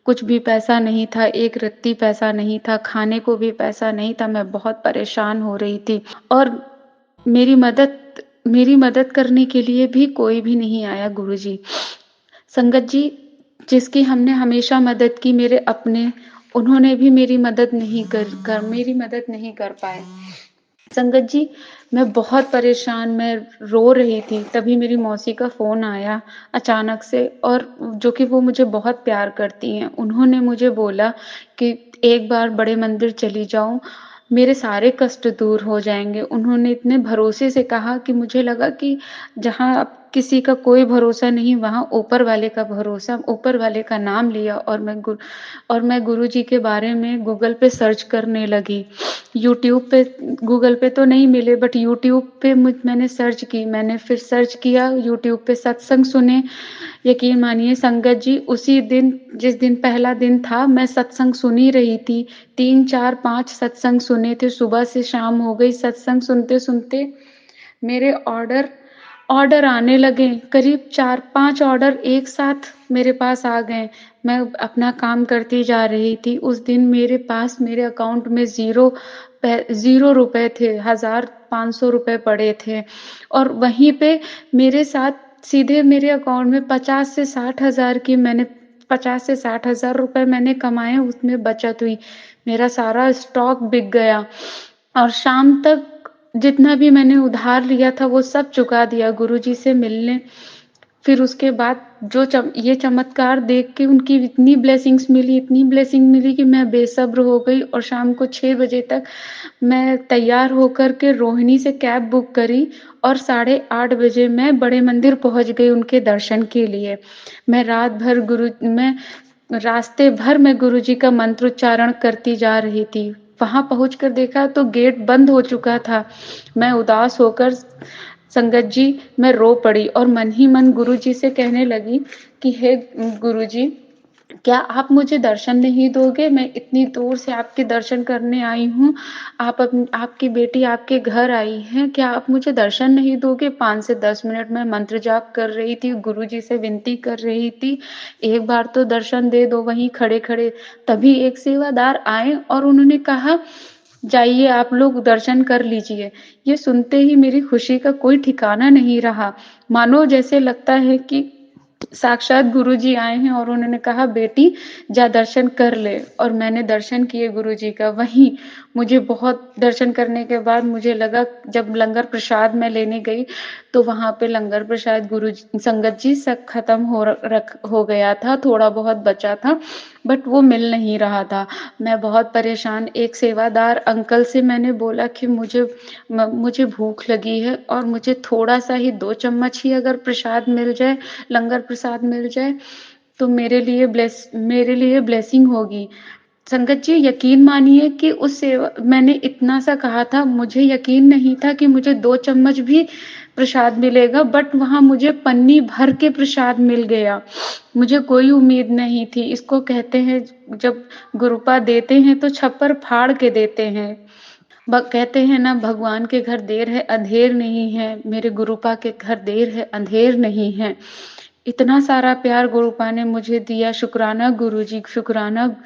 कुछ भी पैसा नहीं था, एक रत्ती पैसा नहीं था, खाने को भी पैसा नहीं था। मैं बहुत परेशान हो रही थी, और मेरी मदद करने के लिए भी कोई भी नहीं आया गुरुजी। संगत जी, जिसकी हमने हमेशा मदद की, मेरे अपने, उन्होंने भी मेरी मदद नहीं कर पाए। संगत जी, मैं बहुत परेशान, मैं रो रही थी। तभी मेरी मौसी का फ़ोन आया अचानक से, और जो कि वो मुझे बहुत प्यार करती हैं। उन्होंने मुझे बोला कि एक बार बड़े मंदिर चली जाओ, मेरे सारे कष्ट दूर हो जाएँगे। उन्होंने इतने भरोसे से कहा कि मुझे लगा कि जहाँ अब किसी का कोई भरोसा नहीं, वहाँ ऊपर वाले का भरोसा, ऊपर वाले का नाम लिया, और मैं गुरुजी के बारे में गूगल पे सर्च करने लगी। गूगल पे तो नहीं मिले, बट यूट्यूब पे मैंने सर्च किया, यूट्यूब पे सत्संग सुने। यकीन मानिए संगत जी, उसी दिन, जिस दिन पहला दिन था, मैं सत्संग सुन ही रही थी। 3, 4, 5 सत्संग सुने थे, सुबह से शाम हो गई। सत्संग सुनते सुनते मेरे ऑर्डर ऑर्डर आने लगे, करीब 4-5 ऑर्डर एक साथ मेरे पास आ गए। मैं अपना काम करती जा रही थी। उस दिन मेरे पास मेरे अकाउंट में ज़ीरो रुपए थे, 1500 रुपए पड़े थे और वहीं पे मेरे साथ सीधे मेरे अकाउंट में 50 से 60 हज़ार की मैंने 50 से 60 हज़ार रुपए मैंने कमाए, उसमें बचत हुई। मेरा सारा स्टॉक बिक गया और शाम तक जितना भी मैंने उधार लिया था वो सब चुका दिया गुरुजी से मिलने। फिर उसके बाद ये चमत्कार देख के उनकी इतनी ब्लेसिंग मिली कि मैं बेसब्र हो गई और शाम को 6 बजे तक मैं तैयार होकर के रोहिणी से कैब बुक करी और 8:30 बजे मैं बड़े मंदिर पहुँच गई उनके दर्शन के लिए। मैं रास्ते भर मैं गुरुजी का मंत्रोच्चारण करती जा रही थी। वहाँ पहुँचकर देखा तो गेट बंद हो चुका था। मैं उदास होकर संगत जी मैं रो पड़ी और मन ही मन गुरुजी से कहने लगी कि हे गुरुजी, क्या आप मुझे दर्शन नहीं दोगे? मैं इतनी दूर से आपके दर्शन करने आई हूँ। आपकी बेटी आपके घर आई है, क्या आप मुझे दर्शन नहीं दोगे? 5 से 10 मिनट मैं मंत्र जाप कर रही थी, गुरुजी से विनती कर रही थी, एक बार तो दर्शन दे दो वहीं खड़े-खड़े। तभी एक सेवादार आए और उन्होंने कहा, जाइए आप लोग दर्शन कर लीजिए। ये सुनते ही मेरी खुशी का कोई ठिकाना नहीं रहा। मानो जैसे लगता है कि साक्षात गुरुजी आए हैं और उन्होंने कहा, बेटी जा दर्शन कर ले। और मैंने दर्शन किए गुरुजी का। वहीं मुझे बहुत दर्शन करने के बाद मुझे लगा, जब लंगर प्रसाद मैं लेने गई तो वहाँ पे लंगर प्रसाद गुरुजी संगत जी सब खत्म हो गया था, थोड़ा बहुत बचा था बट वो मिल नहीं रहा था। मैं बहुत परेशान, एक सेवादार अंकल से मैंने बोला कि मुझे भूख लगी है और मुझे थोड़ा-सा ही 2 चम्मच ही अगर प्रसाद मिल जाए, लंगर प्रसाद मिल जाए तो मेरे लिए ब्लेसिंग होगी। संगत जी यकीन मानिए कि मैंने इतना सा कहा था, मुझे यकीन नहीं था कि मुझे 2 चम्मच भी प्रसाद मिलेगा, बट वहाँ मुझे पन्नी भर के प्रसाद मिल गया। मुझे कोई उम्मीद नहीं थी। इसको कहते हैं, जब गुरुपा देते हैं तो छप्पर फाड़ के देते हैं। कहते हैं ना, भगवान के घर देर है अंधेर नहीं है, मेरे गुरुपा के घर देर है अंधेर नहीं है। इतना सारा प्यार गुरुपा ने मुझे दिया। शुक्राना गुरुजी, शुक्राना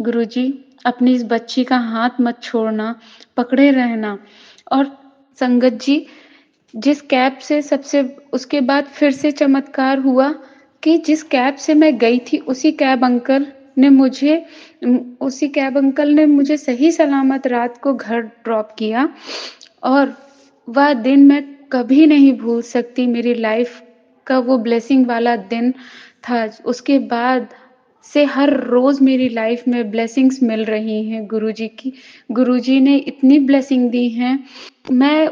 गुरुजी। अपनी इस बच्ची का हाथ मत छोड़ना, पकड़े रहना। और संगत जी, जिस कैब से सबसे उसके बाद फिर से चमत्कार हुआ कि जिस कैब से मैं गई थी उसी कैब अंकल ने मुझे सही सलामत रात को घर ड्रॉप किया और वह दिन मैं कभी नहीं भूल सकती। मेरी लाइफ का वो ब्लेसिंग वाला दिन था। उसके बाद से हर रोज़ मेरी लाइफ में ब्लेसिंग्स मिल रही हैं गुरुजी की। गुरुजी ने इतनी ब्लेसिंग दी हैं, मैं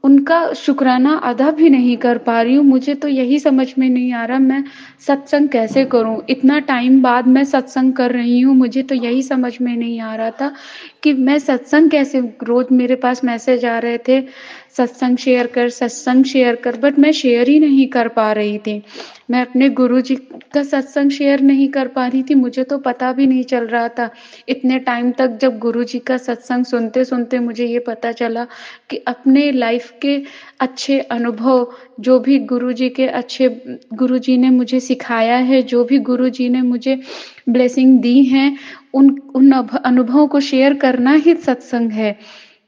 उनका शुक्राना अदा भी नहीं कर पा रही हूँ। मुझे तो यही समझ में नहीं आ रहा मैं सत्संग कैसे करूँ? इतना टाइम बाद मैं सत्संग कर रही हूँ, मुझे तो यही समझ में नहीं आ रहा था कि मैं सत्संग कैसे। रोज़ मेरे पास मैसेज आ रहे थे, सत्संग शेयर कर, बट मैं शेयर ही नहीं कर पा रही थी। मैं अपने गुरुजी का सत्संग शेयर नहीं कर पा रही थी, मुझे तो पता भी नहीं चल रहा था। इतने टाइम तक जब गुरुजी का सत्संग सुनते-सुनते मुझे ये पता चला कि अपने लाइफ के अच्छे अनुभव, जो भी गुरुजी ने मुझे सिखाया है, जो भी गुरुजी ने मुझे ब्लेसिंग दी हैं, उन अनुभवों को शेयर करना ही सत्संग है।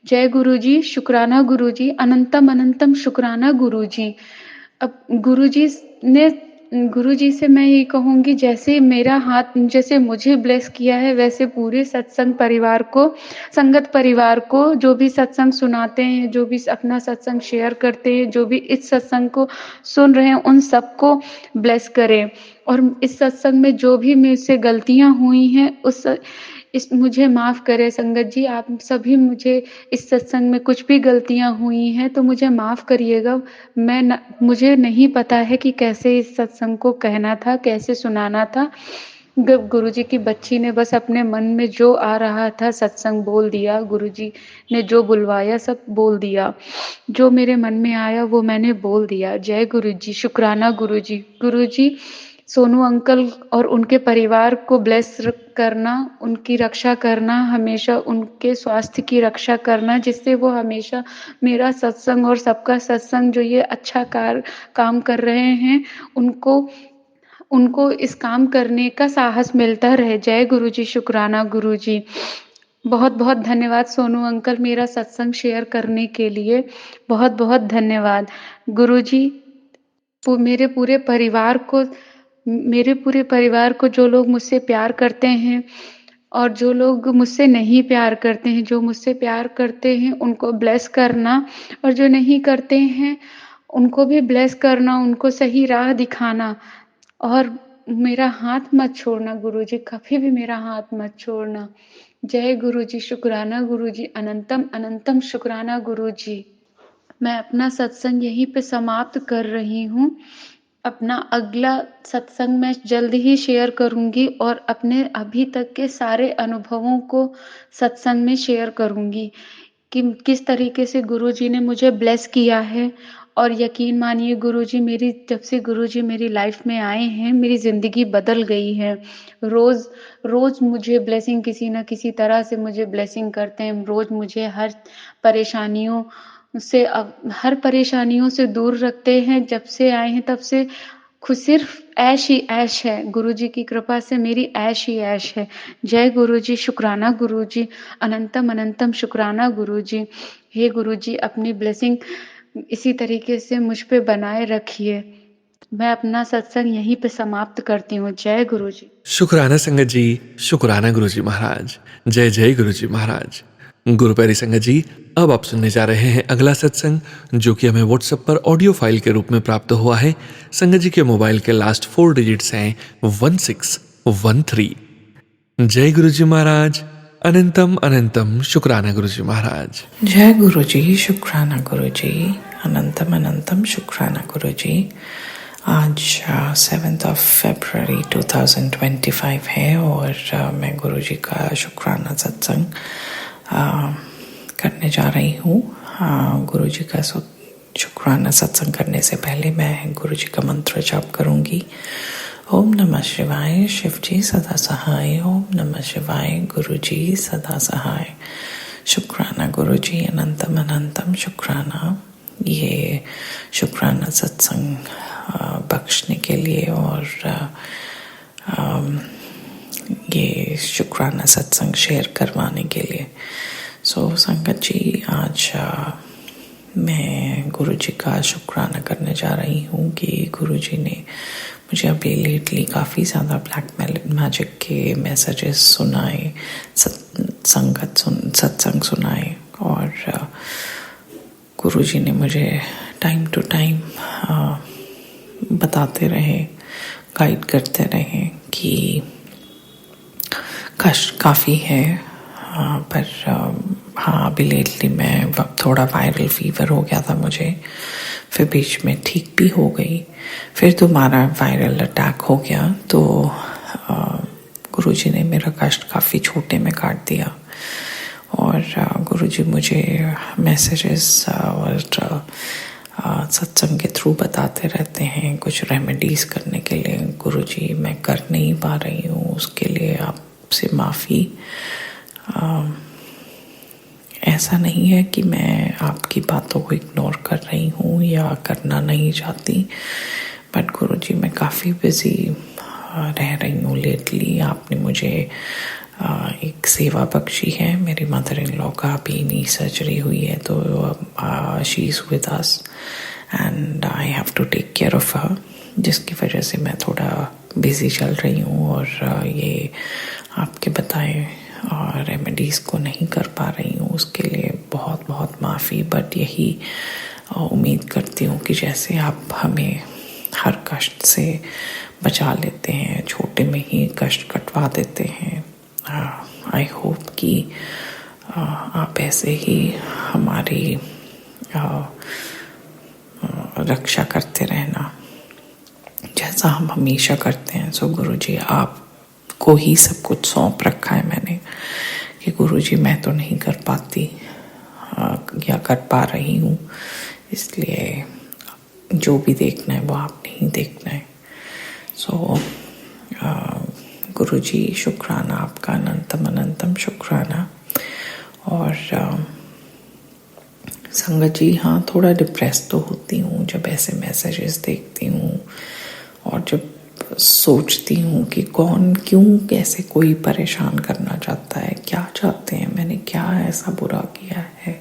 जय गुरुजी, शुक्राना गुरुजी, अनंतम अनंतम शुक्राना गुरुजी। अब गुरुजी से मैं ये कहूँगी, जैसे मुझे ब्लेस किया है, वैसे पूरे संगत परिवार को जो भी सत्संग सुनाते हैं, जो भी अपना सत्संग शेयर करते हैं, जो भी इस सत्संग को सुन रहे हैं, उन सबको ब्लेस करें। और इस सत्संग में जो भी मुझसे गलतियाँ हुई हैं, मुझे माफ़ करें संगत जी। आप सभी मुझे इस सत्संग में कुछ भी गलतियाँ हुई हैं तो मुझे माफ़ करिएगा। मुझे नहीं पता है कि कैसे इस सत्संग को कहना था, कैसे सुनाना था। गुरुजी की बच्ची ने बस अपने मन में जो आ रहा था सत्संग बोल दिया। गुरुजी ने जो बुलवाया सब बोल दिया। जो मेरे मन में आया वो मैंने बोल दिया। जय गुरुजी, शुक्राना गुरुजी। गुरुजी सोनू अंकल और उनके परिवार को ब्लेस करना, उनकी रक्षा करना, हमेशा उनके स्वास्थ्य की रक्षा करना, जिससे वो हमेशा मेरा सत्संग और सबका सत्संग जो ये अच्छा काम कर रहे हैं, उनको इस काम करने का साहस मिलता रहे। जय गुरुजी, शुक्राना गुरुजी। बहुत-बहुत धन्यवाद सोनू अंकल मेरा सत्संग शेयर करने के लिए। बहुत-बहुत धन्यवाद। गुरुजी मेरे पूरे परिवार को जो लोग मुझसे प्यार करते हैं और जो लोग मुझसे नहीं प्यार करते हैं, जो मुझसे प्यार करते हैं उनको ब्लेस करना, और जो नहीं करते हैं उनको भी ब्लेस करना, उनको सही राह दिखाना, और मेरा हाथ मत छोड़ना गुरुजी, कभी भी मेरा हाथ मत छोड़ना। जय गुरुजी, शुक्राना गुरुजी, अनंतम अनंतम शुक्राना गुरुजी। मैं अपना सत्संग यहीं पे समाप्त कर रही हूँ। अपना अगला सत्संग मैं जल्द ही शेयर करूँगी और अपने अभी तक के सारे अनुभवों को सत्संग में शेयर करूँगी कि किस तरीके से गुरुजी ने मुझे ब्लेस किया है। और यकीन मानिए गुरुजी, जब से गुरुजी मेरी लाइफ में आए हैं, मेरी ज़िंदगी बदल गई है। रोज़ मुझे ब्लेसिंग, किसी न किसी तरह से मुझे ब्लेसिंग करते हैं। रोज़ मुझे हर परेशानियों से दूर रखते हैं। जब से आए हैं तब से सिर्फ ऐश ही ऐश है। गुरुजी की कृपा से मेरी ऐश ही ऐश है। जय गुरुजी, शुक्राना गुरुजी, अनंतम अनंतम शुक्राना गुरुजी। हे गुरुजी, अपनी ब्लेसिंग इसी तरीके से मुझ पे बनाए रखिए। मैं अपना सत्संग यहीं पे समाप्त करती हूँ। जय गुरुजी। शुक्राना संगत जी, शुक्राना गुरुजी महाराज। जय जय गुरुजी महाराज। गुरु प्यारी संगत जी, अब आप सुनने जा रहे हैं अगला सत्संग, जो कि हमें व्हाट्सएप पर ऑडियो फाइल के रूप में प्राप्त हुआ है। संगत जी के मोबाइल के लास्ट 4 डिजिट्स हैं 1613। जय गुरुजी महाराज, अनंतम अनंतम शुक्राना गुरुजी महाराज। जय गुरुजी, शुक्राना गुरुजी, अनंतम अनंतम शुक्राना गुरुजी। आज 7 फरवरी 2025 है और मैं गुरुजी का शुक्राना सत्संग करने जा रही हूँ। गुरुजी का शुक्राना सत्संग करने से पहले मैं गुरुजी का मंत्र जाप करूँगी। ओम नमः शिवाय, शिवजी सदा सहाय। ओम नमः शिवाय, गुरुजी सदा सहाय। शुक्राना गुरुजी, अनंतम अनंतम शुक्राना। ये शुक्राना सत्संग बख्शने के लिए और ये शुक्राना सत्संग शेयर करवाने के लिए। संगत जी, आज मैं गुरुजी का शुक्राना करने जा रही हूँ कि गुरुजी ने मुझे अभी लेटली काफ़ी ज़्यादा ब्लैक मैजिक के मैसेजेस सुनाए, सत्संग सुनाए, और गुरुजी ने मुझे टाइम टू टाइम बताते रहे, गाइड करते रहे कि कष्ट काफ़ी है, पर हाँ, अभी लेटली मैं थोड़ा वायरल फीवर हो गया था मुझे, फिर बीच में ठीक भी हो गई, फिर दोबारा वायरल अटैक हो गया। तो गुरुजी ने मेरा कष्ट काफ़ी छोटे में काट दिया और गुरुजी मुझे मैसेजेस और सत्संग के थ्रू बताते रहते हैं कुछ रेमेडीज़ करने के लिए। गुरुजी, मैं कर नहीं पा रही हूँ, उसके लिए आपसे माफ़ी। ऐसा नहीं है कि मैं आपकी बातों को इग्नोर कर रही हूँ या करना नहीं चाहती, बट गुरुजी मैं काफ़ी बिज़ी रह रही हूँ लेटली। आपने मुझे एक सेवा बख्शी है। मेरी मदर इन लॉ का अभी नी सर्जरी हुई है, तो she is with us and I have to take care of her, जिसकी वजह से मैं थोड़ा बिज़ी चल रही हूँ और ये आपके बताए और रेमेडीज़ को नहीं कर पा रही हूँ। उसके लिए बहुत बहुत माफ़ी, बट यही उम्मीद करती हूँ कि जैसे आप हमें हर कष्ट से बचा लेते हैं, छोटे में ही कष्ट कटवा देते हैं, आई होप कि आप ऐसे ही हमारी रक्षा करते रहना, जैसा हम हमेशा करते हैं। सो गुरुजी, आपको ही सब कुछ सौंप रखा है मैंने कि गुरुजी मैं तो नहीं कर पाती या कर पा रही हूँ, इसलिए जो भी देखना है वो आपने ही देखना है। सो गुरुजी शुक्राना आपका, अनंतम अनंतम शुक्राना। और संगत जी, हाँ, थोड़ा डिप्रेस तो होती हूँ जब ऐसे मैसेजेस देखती हूँ और जब सोचती हूँ कि कौन क्यों कैसे कोई परेशान करना चाहता है, क्या चाहते हैं, मैंने क्या ऐसा बुरा किया है,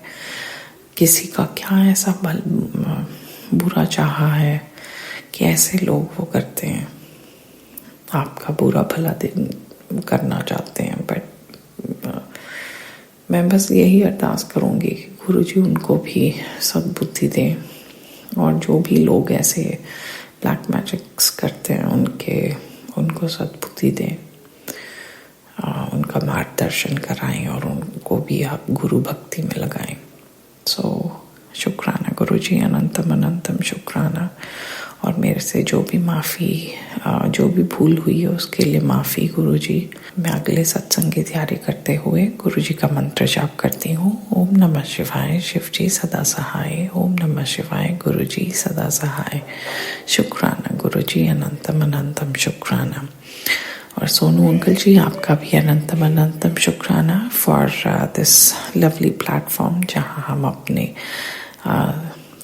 किसी का क्या ऐसा बुरा चाहा है कि ऐसे लोग वो करते हैं, आपका बुरा भला दिन करना चाहते हैं। बट मैं बस यही अरदास करूँगी कि गुरुजी उनको भी सद्बुद्धि दें और जो भी लोग ऐसे ब्लैक मैजिक्स करते हैं उनको सद्बुद्धि दें, उनका मार्गदर्शन कराएं और उनको भी आप गुरु भक्ति में लगाएं। सो शुक्राना गुरुजी, अनंतम अनंतम शुक्राना। और मेरे से जो भी भूल हुई है उसके लिए माफ़ी गुरुजी। मैं अगले सत्संग की तैयारी करते हुए गुरुजी का मंत्र जाप करती हूँ। ओम नमः शिवाय, शिव जी सदा सहाय। ओम नमः शिवाय, गुरुजी सदा सहाय। शुक्राना गुरुजी, अनंतम अनंतम शुक्राना। और सोनू अंकल जी, आपका भी अनंतम अनंतम शुक्राना फॉर दिस लवली प्लेटफॉर्म जहाँ हम अपने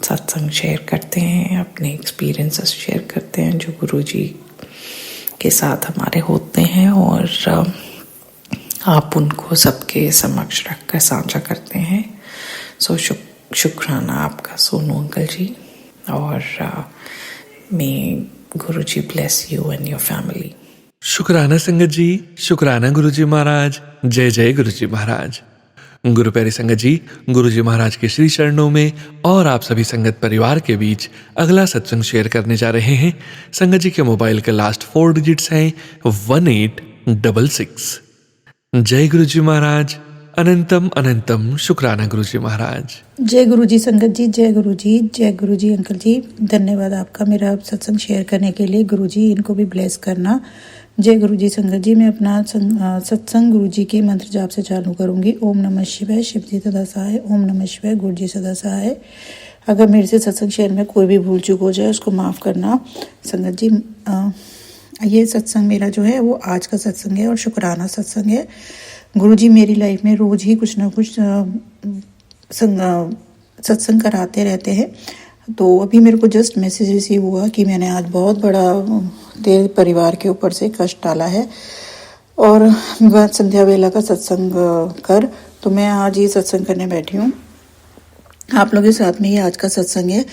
सत्संग शेयर करते हैं, अपने एक्सपीरियंसेस शेयर करते हैं जो गुरुजी के साथ हमारे होते हैं, और आप उनको सबके समक्ष रख कर साझा करते हैं। सो शुक्राना आपका सोनू अंकल जी। और may Guruji bless you and your family. शुक्राना संगत जी, शुक्राना गुरुजी महाराज। जय जय गुरुजी महाराज। गुरु प्यारी संगत जी, गुरुजी महाराज के श्री चरणों में और आप सभी संगत परिवार के बीच अगला सत्संग शेयर करने जा रहे हैं। संगत जी के मोबाइल के लास्ट 4 डिजिट्स हैं 1866। जय गुरुजी महाराज, अनंतम अनंतम शुक्राना गुरुजी महाराज। जय गुरुजी संगत जी, जय गुरुजी, जय गुरुजी अंकल जी। धन्यवाद आपका मेरा सत्संग शेयर करने के लिए। गुरुजी इनको भी ब्लेस करना। जय गुरुजी संगत जी। मैं अपना सत्संग गुरुजी के मंत्र जाप से चालू करूंगी। ओम नमः शिवाय, शिव जी सदा सहाय। ओम नमः शिवाय, गुरुजी सदा सहाय। अगर मेरे से सत्संग शेयर में कोई भी भूल चूक हो जाए उसको माफ़ करना संगत जी। ये सत्संग मेरा जो है वो आज का सत्संग है और शुक्राना सत्संग है। गुरुजी मेरी लाइफ में रोज़ ही कुछ ना कुछ सत्संग कराते रहते हैं। तो अभी मेरे को जस्ट मैसेज रिसीव हुआ कि मैंने आज बहुत बड़ा तेरे परिवार के ऊपर से कष्ट डाला है और संध्या वेला का सत्संग कर। तो मैं आज ये सत्संग करने बैठी हूँ आप लोगों के साथ में। ये आज का सत्संग है।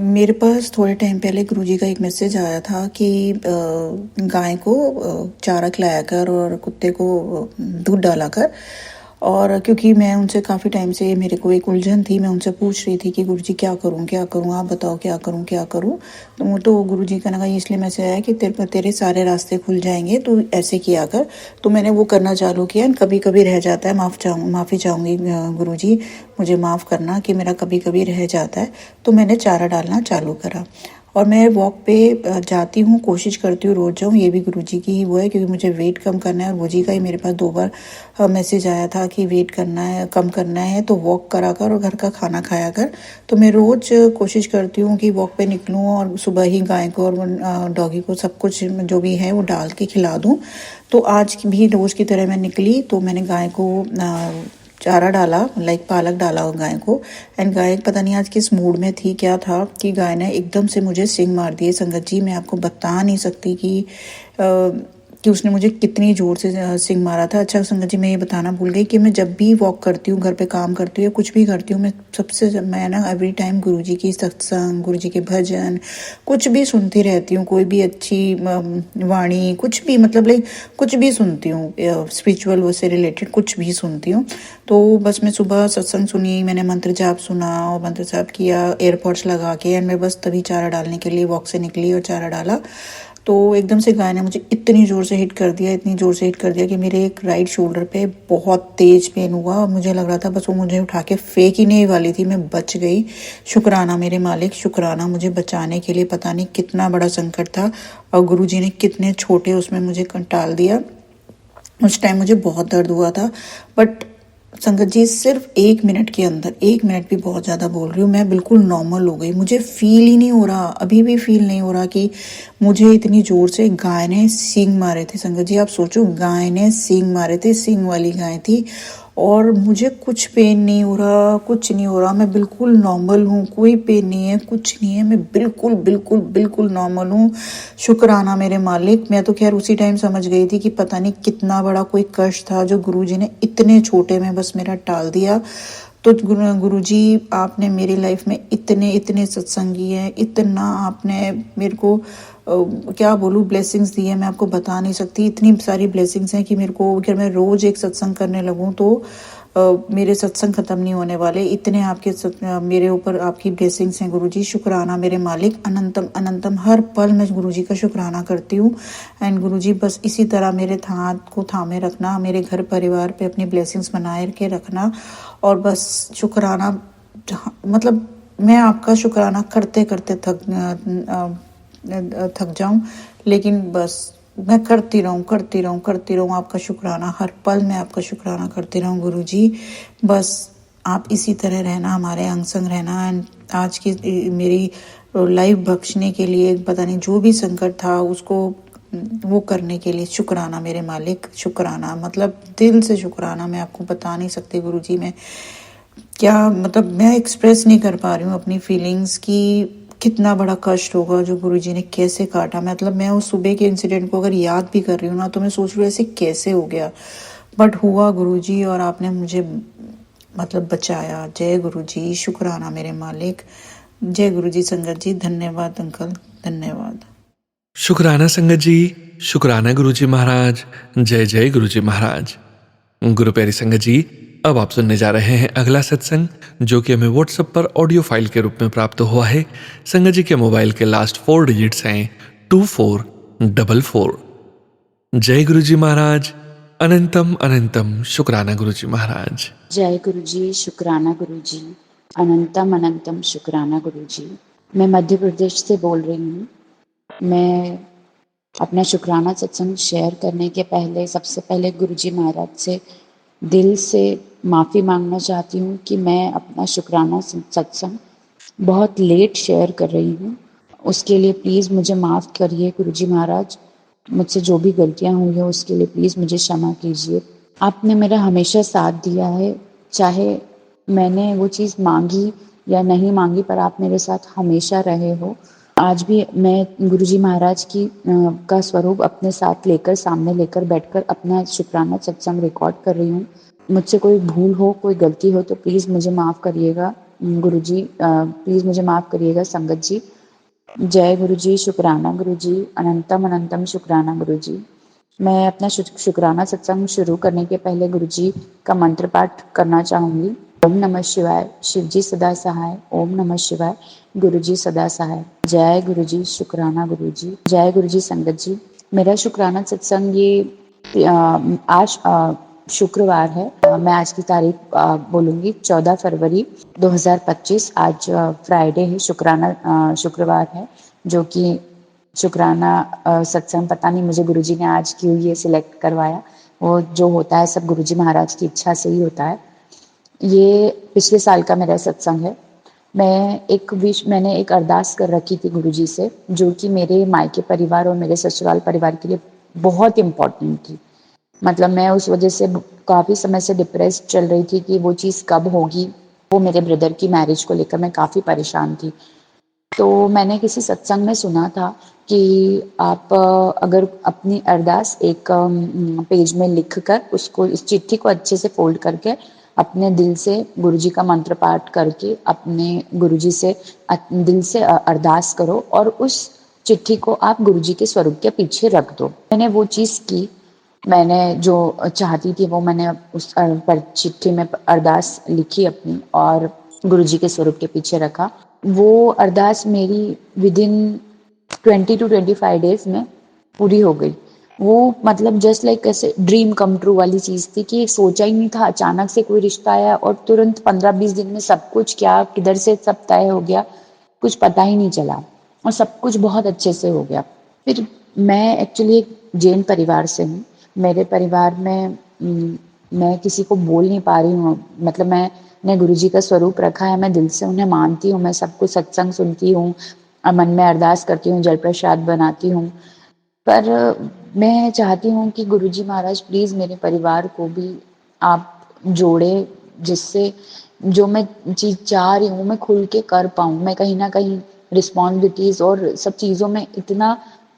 मेरे पास थोड़े टाइम पहले गुरुजी का एक मैसेज आया था कि गाय को चारा खिलाया कर और कुत्ते को दूध डाला कर। और क्योंकि मैं उनसे काफ़ी टाइम से मेरे को एक उलझन थी, मैं उनसे पूछ रही थी कि गुरुजी क्या करूँ आप बताओ क्या करूँ। तो गुरुजी का ना इसलिए मैसेज आया कि तेरे सारे रास्ते खुल जाएंगे, तो ऐसे किया कर। तो मैंने वो करना चालू किया। कभी कभी रह जाता है, माफ़ी चाहूँगी गुरुजी, मुझे माफ़ करना कि मेरा कभी कभी रह जाता है। तो मैंने चारा डालना चालू करा और मैं वॉक पे जाती हूँ, कोशिश करती हूँ रोज़ जाऊँ। ये भी गुरुजी की ही वो है क्योंकि मुझे वेट कम करना है। और गुरुजी का ही मेरे पास 2 बार मैसेज आया था कि वेट कम करना है तो वॉक करा कर और घर का खाना खाया कर। तो मैं रोज़ कोशिश करती हूँ कि वॉक पे निकलूँ और सुबह ही गाय को और डॉगी को सब कुछ जो भी है वो डाल के खिला दूँ। तो आज भी रोज़ की तरह मैं निकली तो मैंने गाय को चारा डाला, पालक डाला गाय को। एंड गाय पता नहीं आज किस मूड में थी, क्या था कि गाय ने एकदम से मुझे सिंग मार दिए। संगत जी मैं आपको बता नहीं सकती कि उसने मुझे कितनी ज़ोर से सिंग मारा था। अच्छा संगत जी मैं ये बताना भूल गई कि मैं जब भी वॉक करती हूँ, घर पे काम करती हूँ या कुछ भी करती हूँ, मैं ना एवरी टाइम गुरुजी की सत्संग, गुरुजी के भजन कुछ भी सुनती रहती हूँ। कोई भी अच्छी वाणी कुछ भी मतलब कुछ भी सुनती हूँ, स्पिरिचुअल वो से रिलेटेड कुछ भी सुनती हूँ। तो बस मैं सुबह सत्संग सुनी, मैंने मंत्र जाप सुना और मंत्र जाप किया एयरपॉड्स लगा के। एंड मैं बस तभी चारा डालने के लिए वॉक से निकली और चारा डाला तो एकदम से गाय ने मुझे इतनी ज़ोर से हिट कर दिया कि मेरे एक राइट शोल्डर पे बहुत तेज पेन हुआ और मुझे लग रहा था बस वो मुझे उठा के फेंक ही नहीं वाली थी। मैं बच गई। शुक्राना मेरे मालिक, शुक्राना मुझे बचाने के लिए। पता नहीं कितना बड़ा संकट था और गुरुजी ने कितने छोटे उसमें मुझे टाल दिया। उस टाइम मुझे बहुत दर्द हुआ था बट संगत जी सिर्फ 1 मिनट के अंदर, 1 मिनट भी बहुत ज़्यादा बोल रही हूँ, मैं बिल्कुल नॉर्मल हो गई। मुझे फील ही नहीं हो रहा, अभी भी फील नहीं हो रहा कि मुझे इतनी ज़ोर से गाय ने सींग मारे थे। संगत जी आप सोचो, गाय ने सींग मारे थे, सींग वाली गाय थी, और मुझे कुछ पेन नहीं हो रहा, कुछ नहीं हो रहा, मैं बिल्कुल नॉर्मल हूँ, कोई पेन नहीं है, कुछ नहीं है, मैं बिल्कुल बिल्कुल बिल्कुल नॉर्मल हूँ। शुक्राना मेरे मालिक। मैं तो खैर उसी टाइम समझ गई थी कि पता नहीं कितना बड़ा कोई कष्ट था जो गुरुजी ने इतने छोटे में बस मेरा टाल दिया। तो गुरुजी आपने मेरी लाइफ में इतने इतने सत्संगी हैं, इतना आपने मेरे को क्या बोलूँ ब्लेसिंग्स दी है, मैं आपको बता नहीं सकती। इतनी सारी ब्लेसिंग्स हैं कि मेरे को अगर मैं रोज़ एक सत्संग करने लगूँ तो मेरे सत्संग ख़त्म नहीं होने वाले। इतने आपके मेरे ऊपर आपकी ब्लेसिंग्स हैं गुरुजी। शुक्राना मेरे मालिक, अनंतम अनंतम। हर पल मैं गुरुजी का शुक्राना करती हूँ। एंड गुरुजी बस इसी तरह मेरे हाथ को थामे रखना, मेरे घर परिवार पे अपनी ब्लेसिंग्स बनाए के रखना, और बस शुक्राना मतलब मैं आपका शुक्राना करते करते थक जाऊं, लेकिन बस मैं करती रहूं आपका शुक्राना। हर पल मैं आपका शुक्राना करती रहूं गुरुजी। बस आप इसी तरह रहना, हमारे अंग संग रहना। एंड आज की मेरी लाइफ बख्शने के लिए, पता नहीं जो भी संकट था उसको वो करने के लिए शुक्राना मेरे मालिक। शुक्राना मतलब दिल से शुक्राना, मैं आपको बता नहीं सकती गुरुजी। मैं क्या मतलब मैं एक्सप्रेस नहीं कर पा रही हूँ अपनी फीलिंग्स की कितना बड़ा कष्ट होगा जो गुरुजी ने कैसे काटा। मतलब मैं उस सुबह के इंसिडेंट को अगर याद भी कर रही हूँ ना, तो मैं सोच रही हूँ ऐसे कैसे हो गया, बट हुआ गुरुजी, और आपने मुझे मतलब बचाया। जय गुरुजी, शुक्राना मेरे मालिक। जय गुरुजी। संगत जी धन्यवाद अंकल, धन्यवाद। शुक्राना संगत जी, शुक्राना गुरुजी महाराज। जय जय गुरुजी महाराज। गुरु प्यारी संगत जी, अब आप सुनने जा रहे हैं अगला सत्संग, जो कि हमें व्हाट्सएप पर ऑडियो फाइल के रूप में प्राप्त हुआ है। संगत जी के मोबाइल के लास्ट 4 डिजिट्स हैं 2444। जय गुरुजी महाराज। अनंतम अनंतम शुक्राना गुरुजी महाराज। जय गुरु जी, शुक्राना गुरु जी, अनंतम अनंतम शुक्राना गुरु जी। मैं मध्य प्रदेश से बोल रही हूँ। मैं अपना शुक्राना सत्संग शेयर करने के पहले सबसे पहले गुरु जी महाराज से दिल से माफ़ी मांगना चाहती हूँ कि मैं अपना शुक्राना सत्संग बहुत लेट शेयर कर रही हूँ। उसके लिए प्लीज़ मुझे माफ़ करिए गुरु जी महाराज। मुझसे जो भी गलतियाँ हुई हैं उसके लिए प्लीज़ मुझे क्षमा कीजिए। आपने मेरा हमेशा साथ दिया है, चाहे मैंने वो चीज़ मांगी या नहीं मांगी, पर आप मेरे साथ हमेशा रहे हो। आज भी मैं गुरुजी महाराज की का स्वरूप अपने साथ लेकर, सामने लेकर बैठकर अपना शुक्राना सत्संग रिकॉर्ड कर रही हूँ। मुझसे कोई भूल हो, कोई गलती हो तो प्लीज़ मुझे माफ़ करिएगा गुरुजी, प्लीज़ मुझे माफ़ करिएगा संगत जी। जय गुरुजी, शुक्राना गुरुजी, अनंतम अनंतम शुक्राना गुरुजी। मैं अपना शुक्राना सत्संग शुरू करने के पहले गुरुजी का मंत्र पाठ करना चाहूँगी। ओम नमः शिवाय, शिवजी सदा सहाय। ओम नमः शिवाय, गुरुजी सदा सहाय। जय गुरुजी, शुक्राना गुरुजी। जय गुरुजी संगत जी। मेरा शुक्राना सत्संग ये आज शुक्रवार है। मैं आज की तारीख बोलूँगी 14 फरवरी 2025। आज फ्राइडे है, शुक्रवार है, जो कि शुक्राना सत्संग पता नहीं मुझे गुरुजी ने आज क्यों ये सिलेक्ट करवाया। वो जो होता है सब गुरुजी महाराज की इच्छा से ही होता है। ये पिछले साल का मेरा सत्संग है। मैंने एक अरदास कर रखी थी गुरुजी से, जो कि मेरे मायके परिवार और मेरे ससुराल परिवार के लिए बहुत इम्पोर्टेंट थी। मतलब मैं उस वजह से काफ़ी समय से डिप्रेस चल रही थी कि वो चीज़ कब होगी। वो मेरे ब्रदर की मैरिज को लेकर मैं काफ़ी परेशान थी। तो मैंने किसी सत्संग में सुना था कि आप अगर अपनी अरदास एक पेज में लिखकर उसको, इस चिट्ठी को अच्छे से फोल्ड करके अपने दिल से गुरुजी का मंत्र पाठ करके अपने गुरुजी से दिल से अरदास करो, और उस चिट्ठी को आप गुरुजी के स्वरूप के पीछे रख दो। मैंने वो चीज़ की। मैंने जो चाहती थी वो मैंने उस चिट्ठी में अरदास लिखी अपनी, और गुरुजी के स्वरूप के पीछे रखा। वो अरदास मेरी विदिन 20 to 25 डेज में पूरी हो गई। वो मतलब जस्ट लाइक ऐसे ड्रीम कम ट्रू वाली चीज़ थी कि सोचा ही नहीं था, अचानक से कोई रिश्ता आया और तुरंत 15-20 दिन में सब कुछ क्या किधर से सब तय हो गया, कुछ पता ही नहीं चला, और सब कुछ बहुत अच्छे से हो गया। फिर मैं एक्चुअली एक जैन परिवार से हूँ। मेरे परिवार में मैं किसी को बोल नहीं पा रही हूँ, मतलब मैंने गुरु जी का स्वरूप रखा है, मैं दिल से उन्हें मानती हूँ, मैं सब कुछ सत्संग सुनती हूँ, मन में अरदास करती हूँ, जल प्रसाद बनाती हूँ, पर मैं चाहती हूँ कि गुरुजी महाराज प्लीज़ मेरे परिवार को भी आप जोड़े, जिससे जो मैं चीज़ चाह रही हूँ मैं खुल के कर पाऊँ। मैं कहीं न कहीं रिस्पॉन्सिबिलिटीज़ और सब चीज़ों में इतना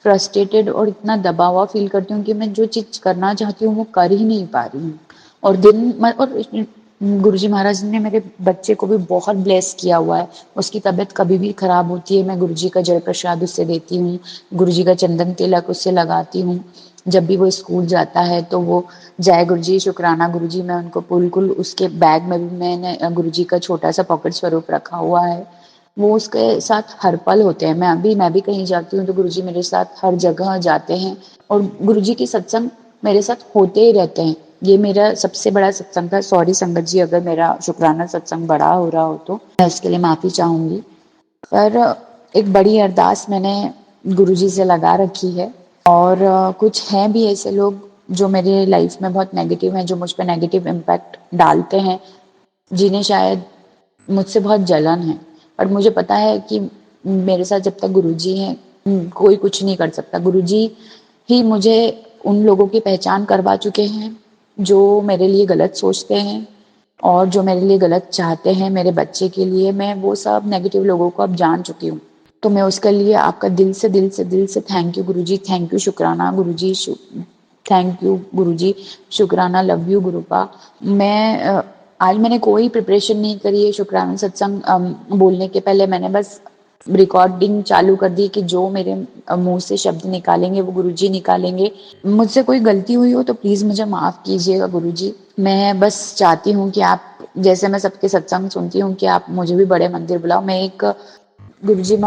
फ्रस्ट्रेटेड और इतना दबा हुआ फ़ील करती हूँ कि मैं जो चीज़ करना चाहती हूँ वो कर ही नहीं पा रही हूँ। और गुरुजी महाराज ने मेरे बच्चे को भी बहुत ब्लेस किया हुआ है। उसकी तबीयत कभी भी खराब होती है, मैं गुरुजी का जल प्रसाद उससे देती हूँ, गुरुजी का चंदन तिलक उससे लगाती हूँ। जब भी वो स्कूल जाता है तो वो जय गुरुजी, शुक्राना गुरुजी, मैं उनको बिल्कुल उसके बैग में भी मैंने गुरुजी का छोटा सा पॉकेट स्वरूप रखा हुआ है। वो उसके साथ हर पल होते हैं। मैं भी कहीं जाती हूँ तो गुरुजी मेरे साथ हर जगह जाते हैं और गुरुजी के सत्संग मेरे साथ होते ही रहते हैं। ये मेरा सबसे बड़ा सत्संग था। सॉरी संगत जी, अगर मेरा शुक्राना सत्संग बड़ा हो रहा हो तो मैं उसके लिए माफ़ी चाहूँगी। पर एक बड़ी अरदास मैंने गुरुजी से लगा रखी है और कुछ हैं भी ऐसे लोग जो मेरे लाइफ में बहुत नेगेटिव हैं, जो मुझ पे नेगेटिव इम्पैक्ट डालते हैं, जिन्हें शायद मुझसे बहुत जलन है। पर मुझे पता है कि मेरे साथ जब तक गुरुजी हैं कोई कुछ नहीं कर सकता। गुरुजी ही मुझे उन लोगों की पहचान करवा चुके हैं जो मेरे लिए गलत सोचते हैं और जो मेरे लिए गलत चाहते हैं मेरे बच्चे के लिए। मैं वो सब नेगेटिव लोगों को अब जान चुकी हूँ। तो मैं उसके लिए आपका दिल से thank you Guruji, thank you शुक्राना गुरुजी, थैंक यू गुरुजी, शुक्राना, लव यू गुरुपा। आज मैंने कोई प्रिपरेशन नहीं करी है शुक्राना सत्संग बोलने के पहले। मैंने बस रिकॉर्डिंग चालू कर दी कि जो मेरे मुंह से शब्द निकालेंगे वो गुरुजी निकालेंगे। मुझसे कोई गलती हुई हो तो प्लीज़ मुझे माफ़ कीजिएगा गुरुजी। मैं बस चाहती हूँ कि आप, जैसे मैं सबके सत्संग सुनती हूँ, कि आप मुझे भी बड़े मंदिर बुलाओ। मैं एक गुरुजी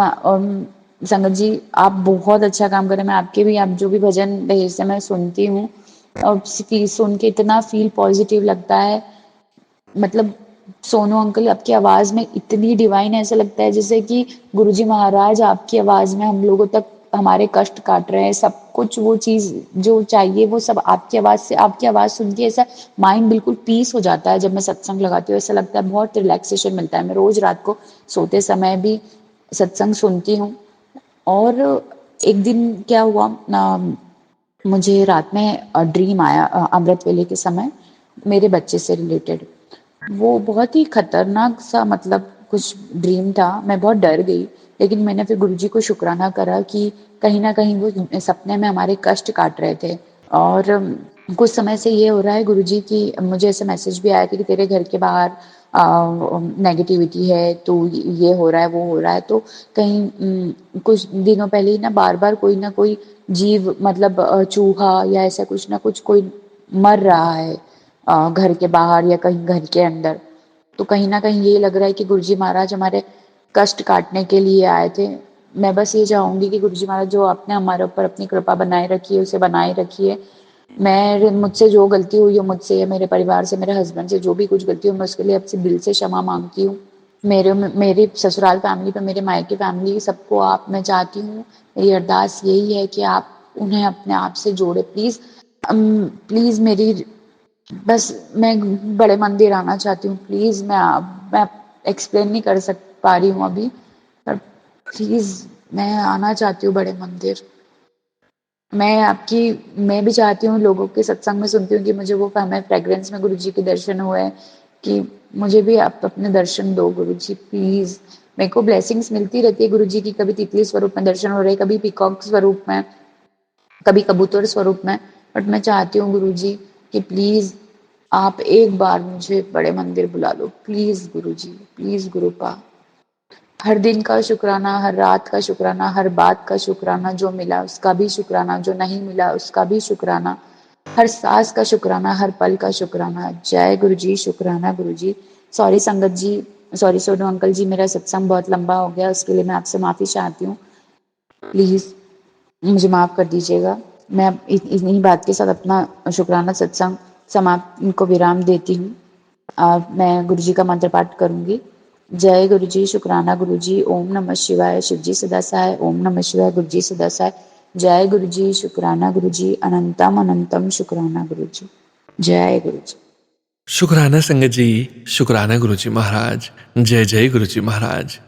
संगत जी, आप बहुत अच्छा काम कर रहे हैं। मैं आपके भी, आप जो भी भजन भेजते हैं मैं सुनती हूँ और सुन के इतना फील पॉजिटिव लगता है। मतलब सोनू अंकल, आपकी आवाज़ में इतनी डिवाइन है, ऐसा लगता है जैसे कि गुरुजी महाराज आपकी आवाज़ में हम लोगों तक हमारे कष्ट काट रहे हैं। सब कुछ वो चीज़ जो चाहिए वो सब आपकी आवाज़ से, आपकी आवाज़ सुन के ऐसा माइंड बिल्कुल पीस हो जाता है। जब मैं सत्संग लगाती हूँ ऐसा लगता है बहुत रिलैक्सेशन मिलता है। मैं रोज़ रात को सोते समय भी सत्संग सुनती हूँ। और एक दिन क्या हुआ मुझे रात में ड्रीम आया अमृत वेले के समय मेरे बच्चे से रिलेटेड। वो बहुत ही खतरनाक सा, मतलब कुछ ड्रीम था। मैं बहुत डर गई, लेकिन मैंने फिर गुरुजी को शुक्राना करा कि कहीं न कहीं वो सपने में हमारे कष्ट काट रहे थे। और कुछ समय से ये हो रहा है गुरुजी कि मुझे ऐसा मैसेज भी आया कि तेरे घर के बाहर नेगेटिविटी है, तो ये हो रहा है, वो हो रहा है। तो कहीं कुछ दिनों पहले ही ना बार-बार कोई ना कोई जीव, मतलब चूहा या ऐसा कुछ ना कुछ कोई मर रहा है घर के बाहर या कहीं घर के अंदर। तो कहीं न कहीं ये लग रहा है कि गुरुजी महाराज हमारे कष्ट काटने के लिए आए थे। मैं बस ये चाहूँगी कि गुरुजी महाराज जो आपने हमारे ऊपर अपनी कृपा बनाए रखी है, उसे बनाए रखिए। मुझसे जो गलती हुई हो, मुझसे या मेरे परिवार से, मेरे हस्बैंड से जो भी कुछ गलती हो, मैं उसके लिए आपसे दिल से क्षमा माँगती हूँ। मेरी ससुराल फैमिली पे, मेरे मायके फैमिली सबको आप, मैं चाहती हूँ, मेरी अरदास यही है कि आप उन्हें अपने आप से जोड़ें प्लीज़। प्लीज़ मेरी, बस मैं बड़े मंदिर आना चाहती हूँ प्लीज़। मैं एक्सप्लेन नहीं कर पा रही हूँ अभी, पर प्लीज़ मैं आना चाहती हूँ बड़े मंदिर। मैं भी चाहती हूँ, लोगों के सत्संग में सुनती हूँ कि मुझे वो हमें फ्रेग्रेंस में गुरुजी के दर्शन हुए, कि मुझे भी आप अपने दर्शन दो गुरुजी प्लीज़। मेरे को ब्लेसिंग्स मिलती रहती है गुरुजी की, कभी तितली स्वरूप में दर्शन हो रहे, कभी पीकॉक स्वरूप में, कभी कबूतर स्वरूप में। बट मैं चाहती हूँ गुरुजी कि प्लीज़ आप एक बार मुझे बड़े मंदिर बुला लो प्लीज़ गुरुजी, प्लीज़ गुरुपा। हर दिन का शुक्राना, हर रात का शुक्राना, हर बात का शुक्राना, जो मिला उसका भी शुक्राना, जो नहीं मिला उसका भी शुक्राना, हर सांस का शुक्राना, हर पल का शुक्राना। जय गुरुजी, शुक्राना गुरुजी। सॉरी संगत जी, सॉरी सोनू अंकल जी, मेरा सत्संग बहुत लंबा हो गया, उसके लिए मैं आपसे माफ़ी चाहती हूँ। प्लीज़ मुझे माफ़ कर दीजिएगा। मैं इन्हीं बात के साथ अपना शुक्राना सत्संग समाप्त को विराम देती हूँ। मैं गुरुजी का मंत्र पाठ करूँगी। जय गुरुजी, शुक्राना गुरुजी, ओम नमः शिवाय, शिवजी सदा सहाय, ओम नमः शिवाय, गुरुजी सदा सहाय। जय गुरुजी, शुक्राना गुरुजी, अनंतम अनंतम शुक्राना गुरुजी। जय गुरुजी। शुक्राना संगत जी, शुक्राना गुरुजी महाराज। जय जय गुरुजी महाराज।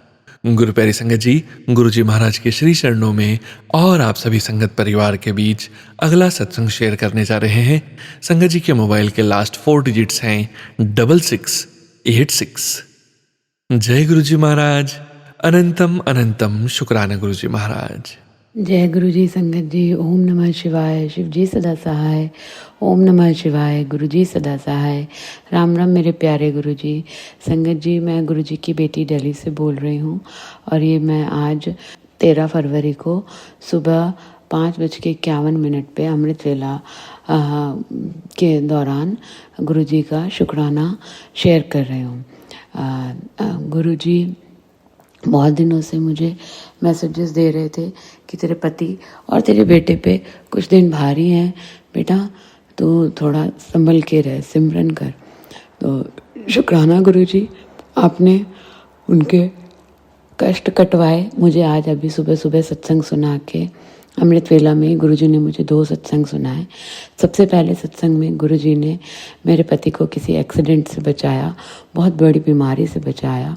गुरु प्यारी संगत जी, गुरुजी महाराज के श्री चरणों में और आप सभी संगत परिवार के बीच अगला सत्संग शेयर करने जा रहे हैं। संगत जी के मोबाइल के लास्ट 4 डिजिट्स हैं 6686। जय गुरुजी महाराज। अनंतम अनंतम शुक्राना गुरुजी महाराज। जय गुरु जी। संगत जी, ओम नमः शिवाय। शिव जी सदा सहाय। ओम नमः शिवाय। गुरु जी सदा सहाय। राम राम मेरे प्यारे गुरु जी। संगत जी, मैं गुरु जी की बेटी दिल्ली से बोल रही हूँ और ये मैं आज 13 फरवरी को सुबह 5:51 पे अमृत वेला के दौरान गुरु जी का शुक्राना शेयर कर रही हूँ। गुरु जी बहुत दिनों से मुझे मैसेजेस दे रहे थे कि तेरे पति और तेरे बेटे पे कुछ दिन भारी हैं बेटा, तो थोड़ा संभल के रह, सिमरन कर। तो शुक्राना गुरु जी, आपने उनके कष्ट कटवाए। मुझे आज अभी सुबह सुबह सत्संग सुना के अमृत वेला में गुरुजी ने मुझे 2 सत्संग सुनाए। सबसे पहले सत्संग में गुरुजी ने मेरे पति को किसी एक्सीडेंट से बचाया, बहुत बड़ी बीमारी से बचाया।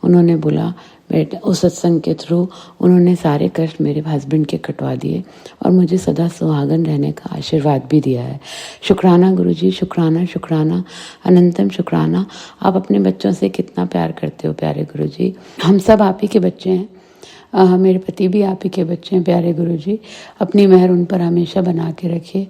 उन्होंने बोला बेटा, उस सत्संग के थ्रू उन्होंने सारे कष्ट मेरे हस्बैंड के कटवा दिए और मुझे सदा सुहागन रहने का आशीर्वाद भी दिया है। शुक्राना गुरुजी, शुक्राना शुक्राना अनंतम शुक्राना। आप अपने बच्चों से कितना प्यार करते हो प्यारे गुरुजी। हम सब आप ही के बच्चे हैं। मेरे पति भी आप ही के बच्चे हैं प्यारे गुरुजी। अपनी मेहर उन पर हमेशा बना के रखिए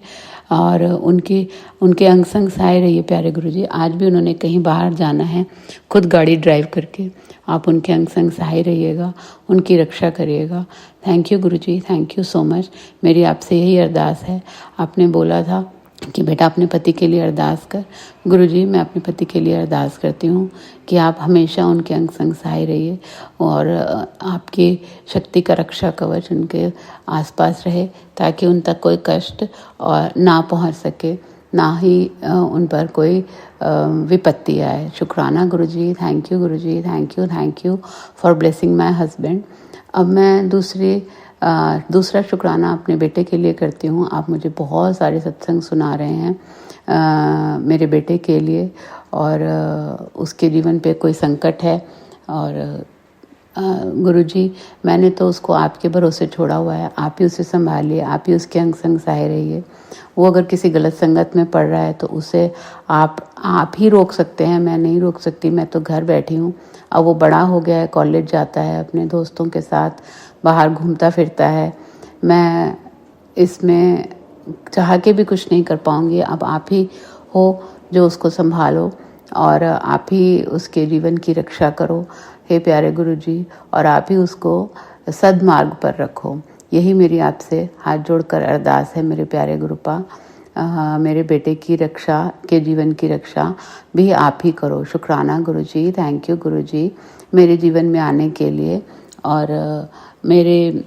और उनके अंग संग सहाय रहिए प्यारे गुरुजी। आज भी उन्होंने कहीं बाहर जाना है, खुद गाड़ी ड्राइव करके आप उनके अंग संग सहाय रहिएगा, उनकी रक्षा करिएगा। Thank you Guruji, thank you so much. मेरी आपसे यही अरदास है। आपने बोला था कि बेटा अपने पति के लिए अरदास कर। गुरुजी, मैं अपने पति के लिए अरदास करती हूँ कि आप हमेशा उनके अंग संग सहाय रहिए और आपकी शक्ति का रक्षा कवच उनके आसपास रहे ताकि उन तक कोई कष्ट और ना पहुँच सके, ना ही उन पर कोई विपत्ति आए। शुक्राना Guruji, thank you Guruji, thank you for blessing my husband. अब मैं दूसरा शुक्राना अपने बेटे के लिए करती हूँ। आप मुझे बहुत सारे सत्संग सुना रहे हैं मेरे बेटे के लिए और उसके जीवन पे कोई संकट है और गुरुजी, मैंने तो उसको आपके भरोसे छोड़ा हुआ है। आप ही उसे संभालिए, आप ही उसके अंग संग सहाय रहिए। वो अगर किसी गलत संगत में पड़ रहा है तो उसे आप ही रोक सकते हैं, मैं नहीं रोक सकती। मैं तो घर बैठी हूँ। अब वो बड़ा हो गया है, कॉलेज जाता है, अपने दोस्तों के साथ बाहर घूमता फिरता है। मैं इसमें चाह के भी कुछ नहीं कर पाऊँगी। अब आप ही हो जो उसको संभालो और आप ही उसके जीवन की रक्षा करो हे प्यारे गुरुजी, और आप ही उसको सद्मार्ग पर रखो। यही मेरी आपसे हाथ जोड़कर अरदास है मेरे प्यारे गुरुपा। मेरे बेटे की रक्षा, के जीवन की रक्षा भी आप ही करो। शुक्राना गुरुजी, थैंक यू गुरुजी मेरे जीवन में आने के लिए और मेरे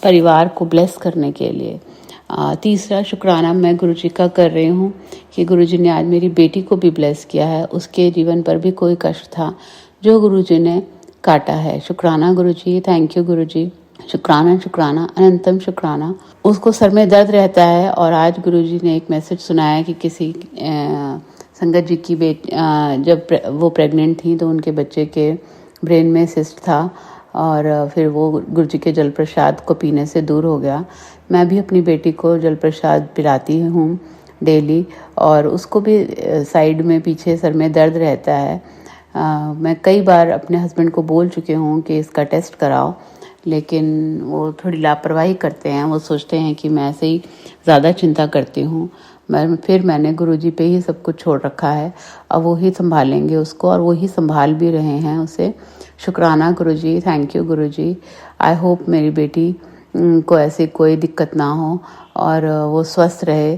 परिवार को ब्लेस करने के लिए। तीसरा शुक्राना मैं गुरुजी का कर रही हूँ कि गुरुजी ने आज मेरी बेटी को भी ब्लेस किया है। उसके जीवन पर भी कोई कष्ट था जो गुरुजी ने काटा है। शुक्राना गुरुजी, थैंक यू गुरुजी। शुक्राना शुक्राना अनंतम शुक्राना। उसको सर में दर्द रहता है और आज गुरुजी ने एक मैसेज सुनाया कि किसी संगत जी की जब वो प्रेग्नेंट थी तो उनके बच्चे के ब्रेन में सिस्ट था और फिर वो गुरुजी के जल प्रसाद को पीने से दूर हो गया। मैं भी अपनी बेटी को जल प्रसाद पिलाती हूँ डेली और उसको भी साइड में पीछे सर में दर्द रहता है। मैं कई बार अपने हस्बैंड को बोल चुके हूँ कि इसका टेस्ट कराओ, लेकिन वो थोड़ी लापरवाही करते हैं। वो सोचते हैं कि मैं ऐसे ही ज़्यादा चिंता करती हूँ। फिर मैंने गुरुजी पे ही सब कुछ छोड़ रखा है। अब वो ही संभालेंगे उसको और वो ही संभाल भी रहे हैं उसे। शुक्राना Guruji, thank you Guruji. I hope मेरी बेटी को ऐसी कोई दिक्कत ना हो और वो स्वस्थ रहे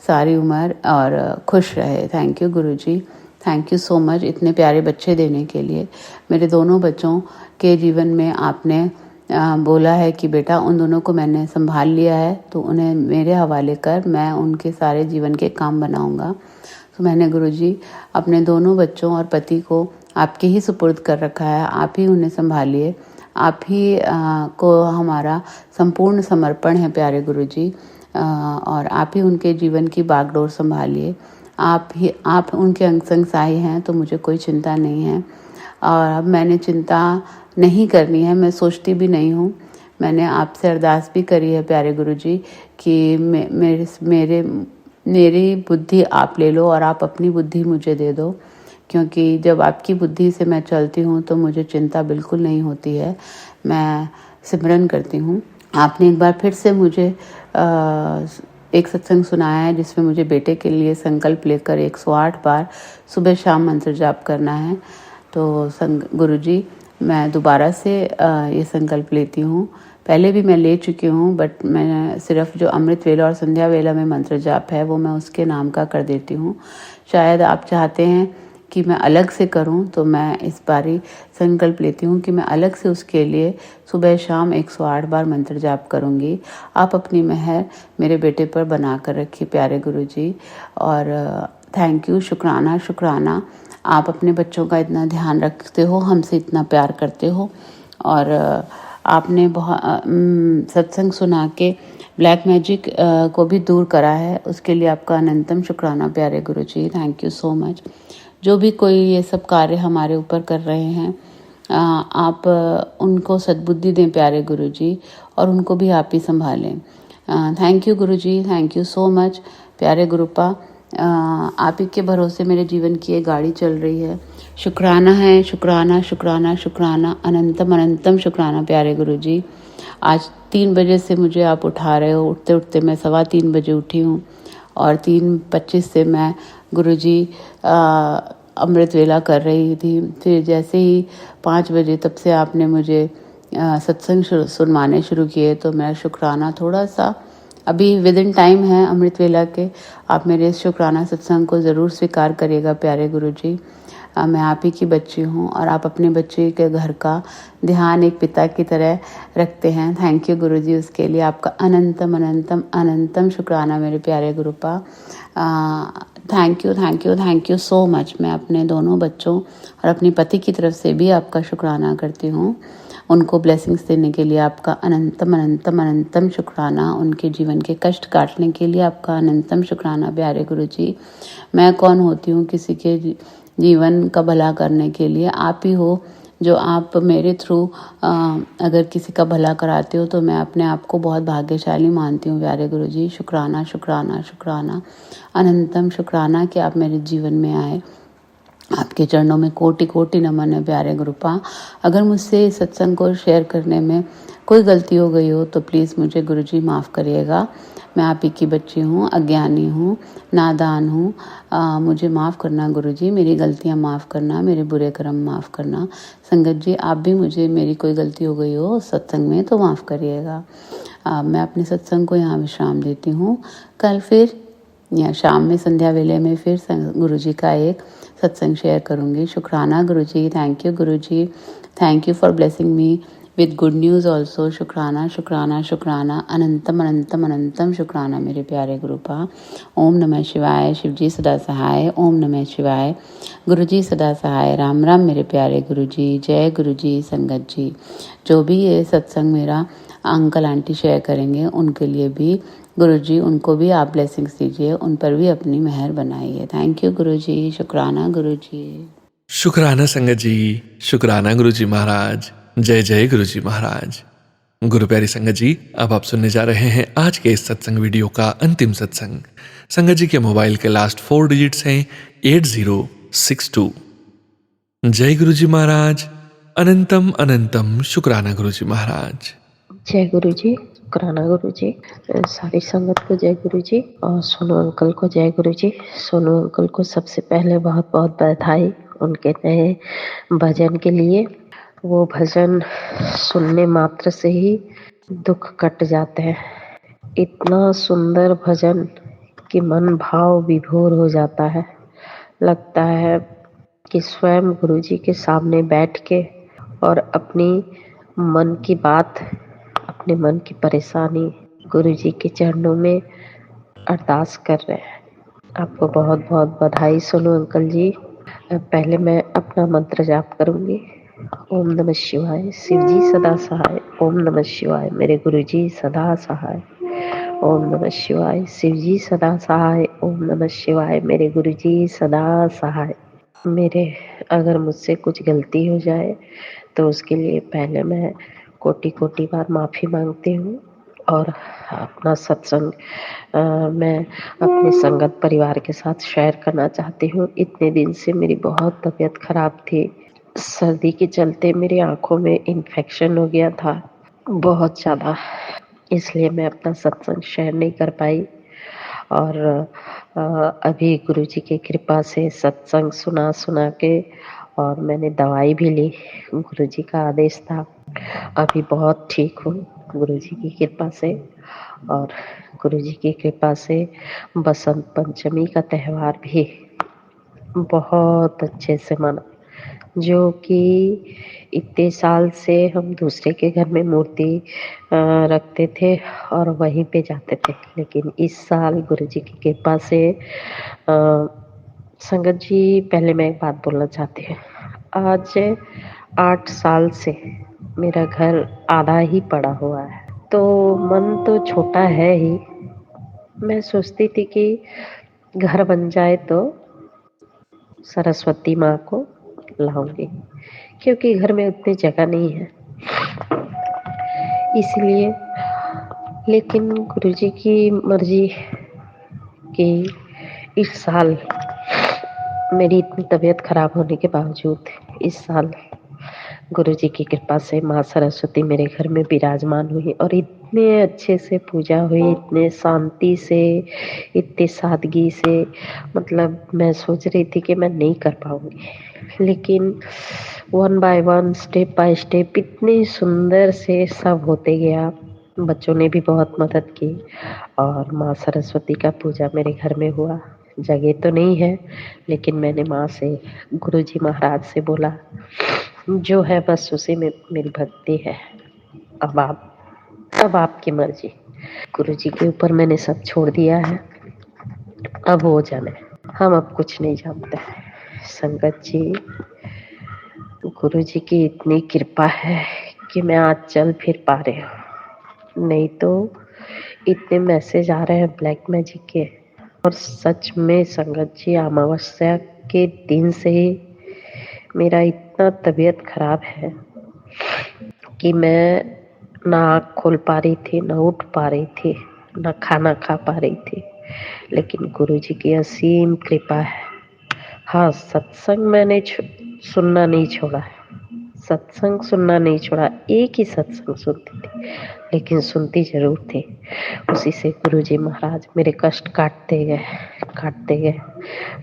सारी उम्र और खुश रहे। Thank you Guruji, thank you so much इतने प्यारे बच्चे देने के लिए। मेरे दोनों बच्चों के जीवन में आपने बोला है कि बेटा उन दोनों को मैंने संभाल लिया है तो उन्हें मेरे हवाले कर, मैं उनके सारे जीवन के काम बनाऊंगा। तो मैंने गुरुजी अपने दोनों बच्चों और पति को आपके ही सुपुर्द कर रखा है। आप ही उन्हें संभालिए, आप ही को हमारा संपूर्ण समर्पण है प्यारे गुरुजी और आप ही उनके जीवन की बागडोर संभालिए। आप उनके अंग संग सहाय हैं, तो मुझे कोई चिंता नहीं है। और अब मैंने चिंता नहीं करनी है, मैं सोचती भी नहीं हूँ। मैंने आपसे अरदास भी करी है प्यारे गुरुजी कि मेरी बुद्धि आप ले लो और आप अपनी बुद्धि मुझे दे दो, क्योंकि जब आपकी बुद्धि से मैं चलती हूँ तो मुझे चिंता बिल्कुल नहीं होती है। मैं सिमरन करती हूँ। आपने एक बार फिर से मुझे एक सत्संग सुनाया है जिसमें मुझे बेटे के लिए संकल्प लेकर 108 बार सुबह शाम मंत्र जाप करना है। तो गुरुजी, मैं दोबारा से ये संकल्प लेती हूँ। पहले भी मैं ले चुकी हूँ, बट मैं सिर्फ जो अमृत वेला और संध्या वेला में मंत्र जाप है वो मैं उसके नाम का कर देती हूँ। शायद आप चाहते हैं कि मैं अलग से करूं, तो मैं इस बारी संकल्प लेती हूं कि मैं अलग से उसके लिए सुबह शाम 108 बार मंत्र जाप करूंगी। आप अपनी मेहर मेरे बेटे पर बना कर रखिए प्यारे गुरुजी। और थैंक यू, शुक्राना शुक्राना। आप अपने बच्चों का इतना ध्यान रखते हो, हमसे इतना प्यार करते हो, और आपने बहुत सत्संग सुना के ब्लैक मैजिक को भी दूर करा है, उसके लिए आपका अनंतम शुक्राना प्यारे Guruji. Thank you so much. जो भी कोई ये सब कार्य हमारे ऊपर कर रहे हैं, आप उनको सद्बुद्धि दें प्यारे गुरुजी, और उनको भी आप ही संभालें। Thank you Guruji, thank you so much प्यारे गुरुपा। आप ही के भरोसे मेरे जीवन की ये गाड़ी चल रही है। शुक्राना है, शुक्राना शुक्राना शुक्राना, अनंतम अनंतम शुक्राना प्यारे गुरुजी। आज 3 बजे से मुझे आप उठा रहे हो। उठते उठते मैं 3:15 बजे उठी हूँ, और 3:25 से मैं गुरुजी अमृत वेला कर रही थी। फिर जैसे ही 5 बजे, तब से आपने मुझे सत्संग सुनवाने शुरू किए, तो मेरा शुक्राना थोड़ा सा अभी विद इन टाइम है अमृत वेला के। आप मेरे इस शुक्राना सत्संग को ज़रूर स्वीकार करिएगा प्यारे गुरुजी। मैं आप ही की बच्ची हूँ, और आप अपने बच्चे के घर का ध्यान एक पिता की तरह रखते हैं। थैंक यू गुरुजी, उसके लिए आपका अनंतम अनंतम अनंतम शुक्राना मेरे प्यारे Gurupa. Thank you thank you thank you so much. मैं अपने दोनों बच्चों और अपने पति की तरफ से भी आपका शुक्राना करती हूँ। उनको ब्लेसिंग्स देने के लिए आपका अनंतम अनंतम अनंतम शुक्राना। उनके जीवन के कष्ट काटने के लिए आपका अनंतम शुक्राना प्यारे गुरुजी। मैं कौन होती हूँ किसी के जीवन का भला करने के लिए? आप ही हो जो आप मेरे थ्रू अगर किसी का भला कराते हो, तो मैं अपने आप को बहुत भाग्यशाली मानती हूँ प्यारे गुरुजी। शुक्राना शुक्राना शुक्राना, अनंतम शुक्राना कि आप मेरे जीवन में आए। आपके चरणों में कोटि कोटि नमन है प्यारे गुरुपा। अगर मुझसे सत्संग को शेयर करने में कोई गलती हो गई हो तो प्लीज़ मुझे गुरुजी माफ़ करिएगा। मैं आप ही की बच्ची हूँ, अज्ञानी हूँ, नादान हूँ। मुझे माफ़ करना गुरुजी, मेरी गलतियाँ माफ़ करना, मेरे बुरे कर्म माफ़ करना। संगत जी, आप भी मुझे मेरी कोई गलती हो गई हो सत्संग में तो माफ़ करिएगा। मैं अपने सत्संग को यहाँ विश्राम देती हूँ। कल फिर या शाम में संध्या वेले में फिर गुरुजी का एक सत्संग शेयर करूँगी। शुक्राना Guruji, thank you Guruji, thank you for blessing me with good news also. शुक्राना शुक्राना शुक्राना, अनंतम अनंतम अनंतम शुक्राना मेरे प्यारे गुरुपा। ओम नमः शिवाय। शिवजी सदा सहाय। ओम नमः शिवाय। गुरुजी सदा सहाय। राम राम मेरे प्यारे गुरुजी। जय गुरुजी। संगत जी, जो भी ये सत्संग मेरा अंकल आंटी शेयर करेंगे उनके लिए भी गुरुजी, उनको भी आप ब्लेसिंग्स दीजिए, उन पर भी अपनी मेहर बनाइए। थैंक यू गुरुजी। शुक्राना गुरुजी। शुक्राना संगत जी, शुक्राना गुरुजी महाराज। जय जय गुरुजी महाराज। गुरु प्यारी संगत जी, अब आप सुनने जा रहे हैं आज के इस सत्संग वीडियो का अंतिम सत्संग। संगत जी के मोबाइल के लास्ट 4 डिजिट्स हैं 8062। जय गुरुजी महाराज। अनंतम अनंतम शुक्राना गुरुजी महाराज। जय गुरु जी, शुक्राना गुरु जी। सारी संगत को जय गुरु जी, और सोनू अंकल को जय गुरु जी। सोनू अंकल को सबसे पहले बहुत बहुत बधाई उनके नए भजन के लिए। वो भजन सुनने मात्र से ही दुख कट जाते हैं। इतना सुंदर भजन कि मन भाव विभोर हो जाता है। लगता है कि स्वयं गुरु जी के सामने बैठ के और अपनी मन की बात, अपने मन की परेशानी गुरु जी के चरणों में अरदास कर रहे हैं। आपको बहुत बहुत बधाई सोनू अंकल जी। पहले मैं अपना मंत्र जाप करूंगी। ओम नमः शिवाय। शिव जी सदा सहाय। ओम नमः शिवाय। मेरे गुरु जी सदा सहाय। ओम नमः शिवाय। शिव जी सदा सहाय। ओम नमः शिवाय। मेरे गुरु जी सदा सहाय। मेरे अगर मुझसे कुछ गलती हो जाए तो उसके लिए पहले मैं कोटि कोटि बार माफ़ी मांगती हूँ और अपना सत्संग मैं अपने संगत परिवार के साथ शेयर करना चाहती हूँ। इतने दिन से मेरी बहुत तबीयत खराब थी। सर्दी के चलते मेरी आँखों में इन्फेक्शन हो गया था बहुत ज़्यादा, इसलिए मैं अपना सत्संग शेयर नहीं कर पाई। और अभी गुरुजी की कृपा से सत्संग सुना सुना के और मैंने दवाई भी ली, गुरुजी का आदेश था। अभी बहुत ठीक हूँ गुरुजी की कृपा से। और गुरुजी की कृपा से बसंत पंचमी का त्यौहार भी बहुत अच्छे से मना, जो कि इतने साल से हम दूसरे के घर में मूर्ति रखते थे और वहीं पे जाते थे, लेकिन इस साल गुरुजी की कृपा से संगत जी, पहले मैं एक बात बोलना चाहती हूँ। आज 8 साल से मेरा घर आधा ही पड़ा हुआ है, तो मन तो छोटा है ही। मैं सोचती थी कि घर बन जाए तो सरस्वती माँ को लाऊंगी, क्योंकि घर में उतनी जगह नहीं है इसलिए। लेकिन गुरुजी की मर्जी कि इस साल मेरी इतनी तबीयत खराब होने के बावजूद इस साल गुरुजी की कृपा से माँ सरस्वती मेरे घर में विराजमान हुई और इतने अच्छे से पूजा हुई, इतने शांति से, इतनी सादगी से। मतलब मैं सोच रही थी कि मैं नहीं कर पाऊंगी, लेकिन one by one, step by step इतने सुंदर से सब होते गया। बच्चों ने भी बहुत मदद की और माँ सरस्वती का पूजा मेरे घर में हुआ। जगह तो नहीं है, लेकिन मैंने माँ से, गुरुजी महाराज से बोला, जो है बस उसी में मेरी भक्ति है। अब आपकी मर्जी। गुरुजी के ऊपर मैंने सब छोड़ दिया है, अब वो जाने, हम अब कुछ नहीं जानते। संगत जी, गुरुजी की इतनी कृपा है कि मैं आज चल फिर पा रही हूँ, नहीं तो इतने मैसेज आ रहे हैं ब्लैक मैजिक के। और सच में संगत जी, अमावस्या के दिन से ही मेरा इतना तबीयत खराब है कि मैं ना आँख खोल पा रही थी, ना उठ पा रही थी, ना खाना खा पा रही थी। लेकिन गुरुजी की असीम कृपा है। हाँ, सत्संग मैंने सुनना नहीं छोड़ा है, सत्संग सुनना नहीं छोड़ा। एक ही सत्संग सुनती थी, लेकिन सुनती जरूर थी। उसी से गुरुजी महाराज मेरे कष्ट काटते गए।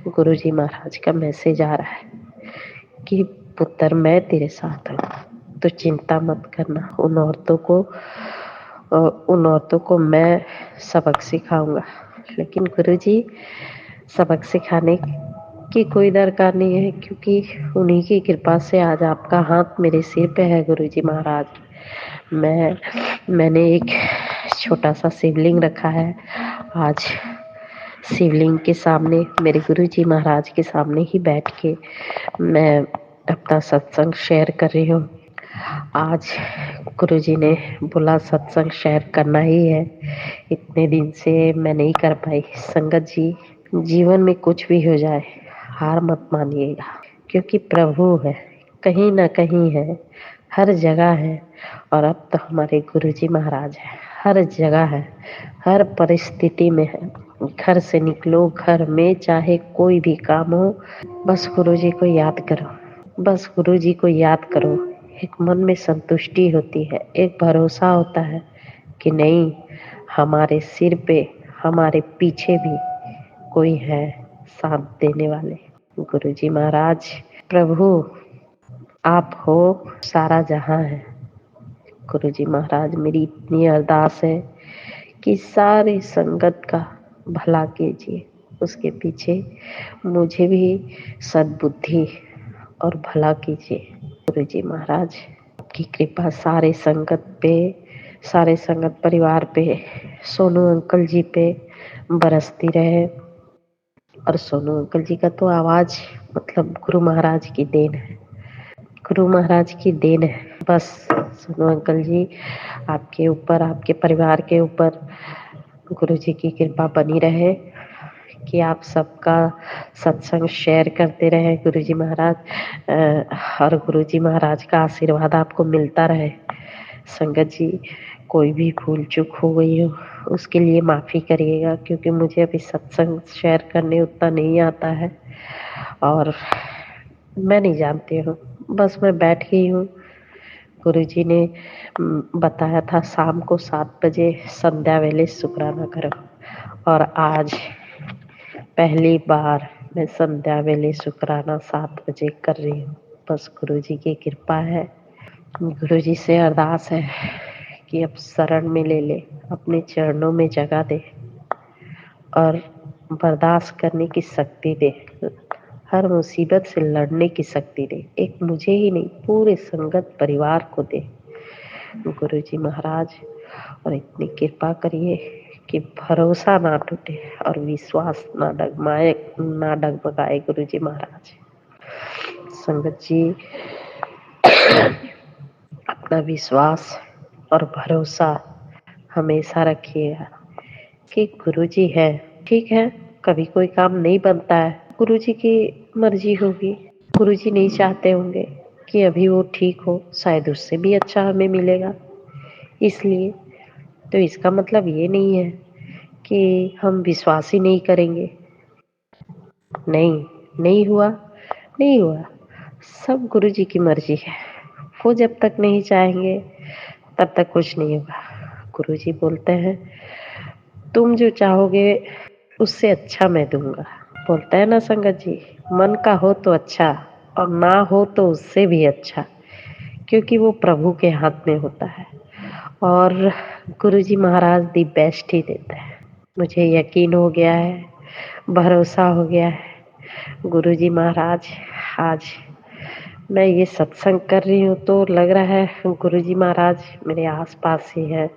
गुरुजी महाराज का मैसेज आ रहा है कि पुत्र, मैं तेरे साथ हूँ, तो चिंता मत करना। उन औरतों को मैं सबक सिखाऊंगा। लेकिन गुरुजी, सबक सिखाने की कोई दरकार नहीं है, क्योंकि उन्हीं की कृपा से आज आपका हाथ मेरे सिर पे है गुरुजी महाराज। मैंने एक छोटा सा शिवलिंग रखा है। आज शिवलिंग के सामने, मेरे गुरुजी महाराज के सामने ही बैठ के मैं अपना सत्संग शेयर कर रही हूँ। आज गुरुजी ने बोला सत्संग शेयर करना ही है, इतने दिन से मैं नहीं कर पाई। संगत जी, जीवन में कुछ भी हो जाए, हार मत मानिएगा, क्योंकि प्रभु है, कहीं ना कहीं है, हर जगह है। और अब तो हमारे गुरुजी महाराज है, हर जगह है, हर परिस्थिति में है। घर से निकलो, घर में चाहे कोई भी काम हो, बस गुरुजी को याद करो, बस गुरुजी को याद करो। एक मन में संतुष्टि होती है, एक भरोसा होता है कि नहीं, हमारे सिर पे, हमारे पीछे भी कोई है साथ देने वाले। गुरुजी महाराज, प्रभु आप हो, सारा जहां है। गुरुजी महाराज, मेरी इतनी अरदास है कि सारी संगत का भला कीजिए, उसके पीछे मुझे भी सद्बुद्धि और भला कीजिए। गुरुजी महाराज, आपकी कृपा सारे संगत पे, सारे संगत परिवार पे, सोनू अंकल जी पे बरसती रहे। और सोनू अंकल जी का तो आवाज, मतलब गुरु महाराज की देन है, गुरु महाराज की देन है। बस सोनू अंकल जी, आपके ऊपर, आपके परिवार के ऊपर गुरु जी की कृपा बनी रहे कि आप सबका सत्संग शेयर करते रहे गुरु जी महाराज, और गुरु जी महाराज का आशीर्वाद आपको मिलता रहे। संगत जी, कोई भी भूल चूक हो गई हो उसके लिए माफ़ी करिएगा, क्योंकि मुझे अभी सत्संग शेयर करने उतना नहीं आता है और मैं नहीं जानती हूँ, बस मैं बैठ गई हूँ। गुरुजी ने बताया था शाम को 7 बजे संध्या वेले शुक्राना करो, और आज पहली बार मैं संध्या वेले शुक्राना 7 बजे कर रही हूँ। बस गुरुजी की कृपा है। गुरुजी से अरदास है कि अब शरण में ले ले, अपने चरणों में जगह दे और बर्दाश्त करने की शक्ति दे, हर मुसीबत से लड़ने की शक्ति दे। एक मुझे ही नहीं, पूरे संगत परिवार को दे गुरुजी महाराज, और इतनी कृपा करिए कि भरोसा ना टूटे और विश्वास ना डगमगाए गुरुजी महाराज। संगत जी, अपना विश्वास और भरोसा हमेशा रखिएगा कि गुरुजी है। ठीक है, कभी कोई काम नहीं बनता है, गुरुजी की मर्जी होगी, गुरुजी नहीं चाहते होंगे कि अभी वो ठीक हो, शायद उससे भी अच्छा हमें मिलेगा। इसलिए तो इसका मतलब ये नहीं है कि हम विश्वास ही नहीं करेंगे। नहीं हुआ, सब गुरुजी की मर्जी है। वो जब तक नहीं चाहेंगे तब तक कुछ नहीं होगा। गुरुजी बोलते हैं तुम जो चाहोगे उससे अच्छा मैं दूंगा। बोलता है ना संगत जी, मन का हो तो अच्छा और ना हो तो उससे भी अच्छा, क्योंकि वो प्रभु के हाथ में होता है और गुरुजी महाराज दी बेस्ट ही देते हैं। मुझे यकीन हो गया है, भरोसा हो गया है। गुरुजी महाराज, आज मैं ये सत्संग कर रही हूँ तो लग रहा है गुरुजी महाराज मेरे आसपास ही है।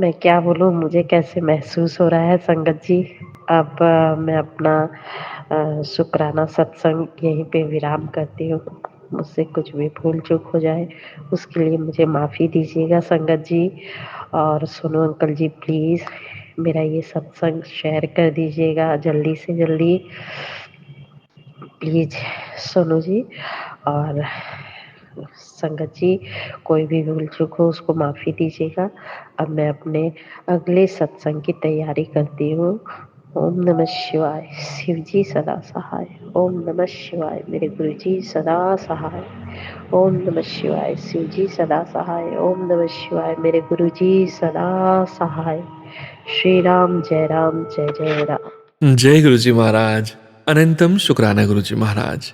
मैं क्या बोलूँ, मुझे कैसे महसूस हो रहा है संगत जी। अब मैं अपना शुक्राना सत्संग यहीं पे विराम करती हूँ। मुझसे कुछ भी भूल चूक हो जाए उसके लिए मुझे माफ़ी दीजिएगा संगत जी। और सोनू अंकल जी, प्लीज़ मेरा ये सत्संग शेयर कर दीजिएगा जल्दी से जल्दी, प्लीज़ सोनू जी। और संगत जी, कोई भी भूल चूक हो उसको माफ़ी दीजिएगा। अब मैं अपने अगले सत्संग की तैयारी करती हूँ। ओम नमः शिवाय, शिव जी सदा सहाय। ओम नमः शिवाय, मेरे गुरु जी सदा सहाय। ओम नमः शिवाय, शिव जी सदा सहाय। ओम नमः शिवाय, मेरे गुरु जी सदा सहाय। श्री राम, जय जय राम। जय गुरुजी महाराज। अनंतम शुक्राना गुरुजी महाराज।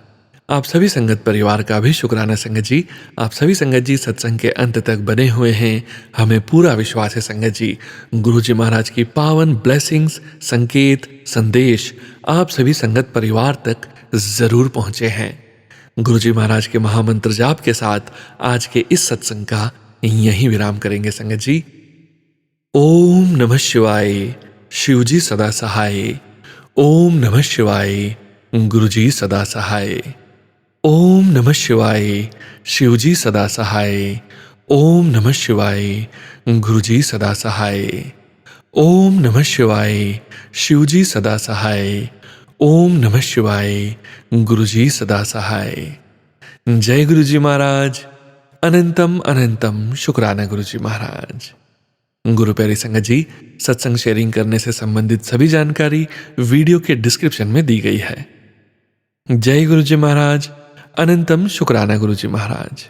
आप सभी संगत परिवार का भी शुक्राना संगत जी। आप सभी संगत जी सत्संग के अंत तक बने हुए हैं। हमें पूरा विश्वास है संगत जी, गुरुजी महाराज की पावन ब्लेसिंग्स, संकेत, संदेश आप सभी संगत परिवार तक जरूर पहुंचे हैं। गुरुजी महाराज के महामंत्र जाप के साथ आज के इस सत्संग का यहीं विराम करेंगे संगत जी। ओम नमः शिवाय, शिवजी सदा सहाय। ओम नमः शिवाय, गुरुजी सदा सहाय। ओम नमः शिवाय, शिवजी सदा सहाय। ओम नमः शिवाय, गुरुजी सदा सहाय। ओम नमः शिवाय, शिवजी सदा सहाय। ओम नमः शिवाय, गुरुजी सदा सहाय। जय गुरुजी महाराज। अनंतम अनंतम शुक्राना गुरुजी महाराज। गुरु प्यारी संगत जी, सत्संग शेयरिंग करने से संबंधित सभी जानकारी वीडियो के डिस्क्रिप्शन में दी गई है। जय गुरुजी महाराज। अनंतम शुक्राना गुरुजी महाराज।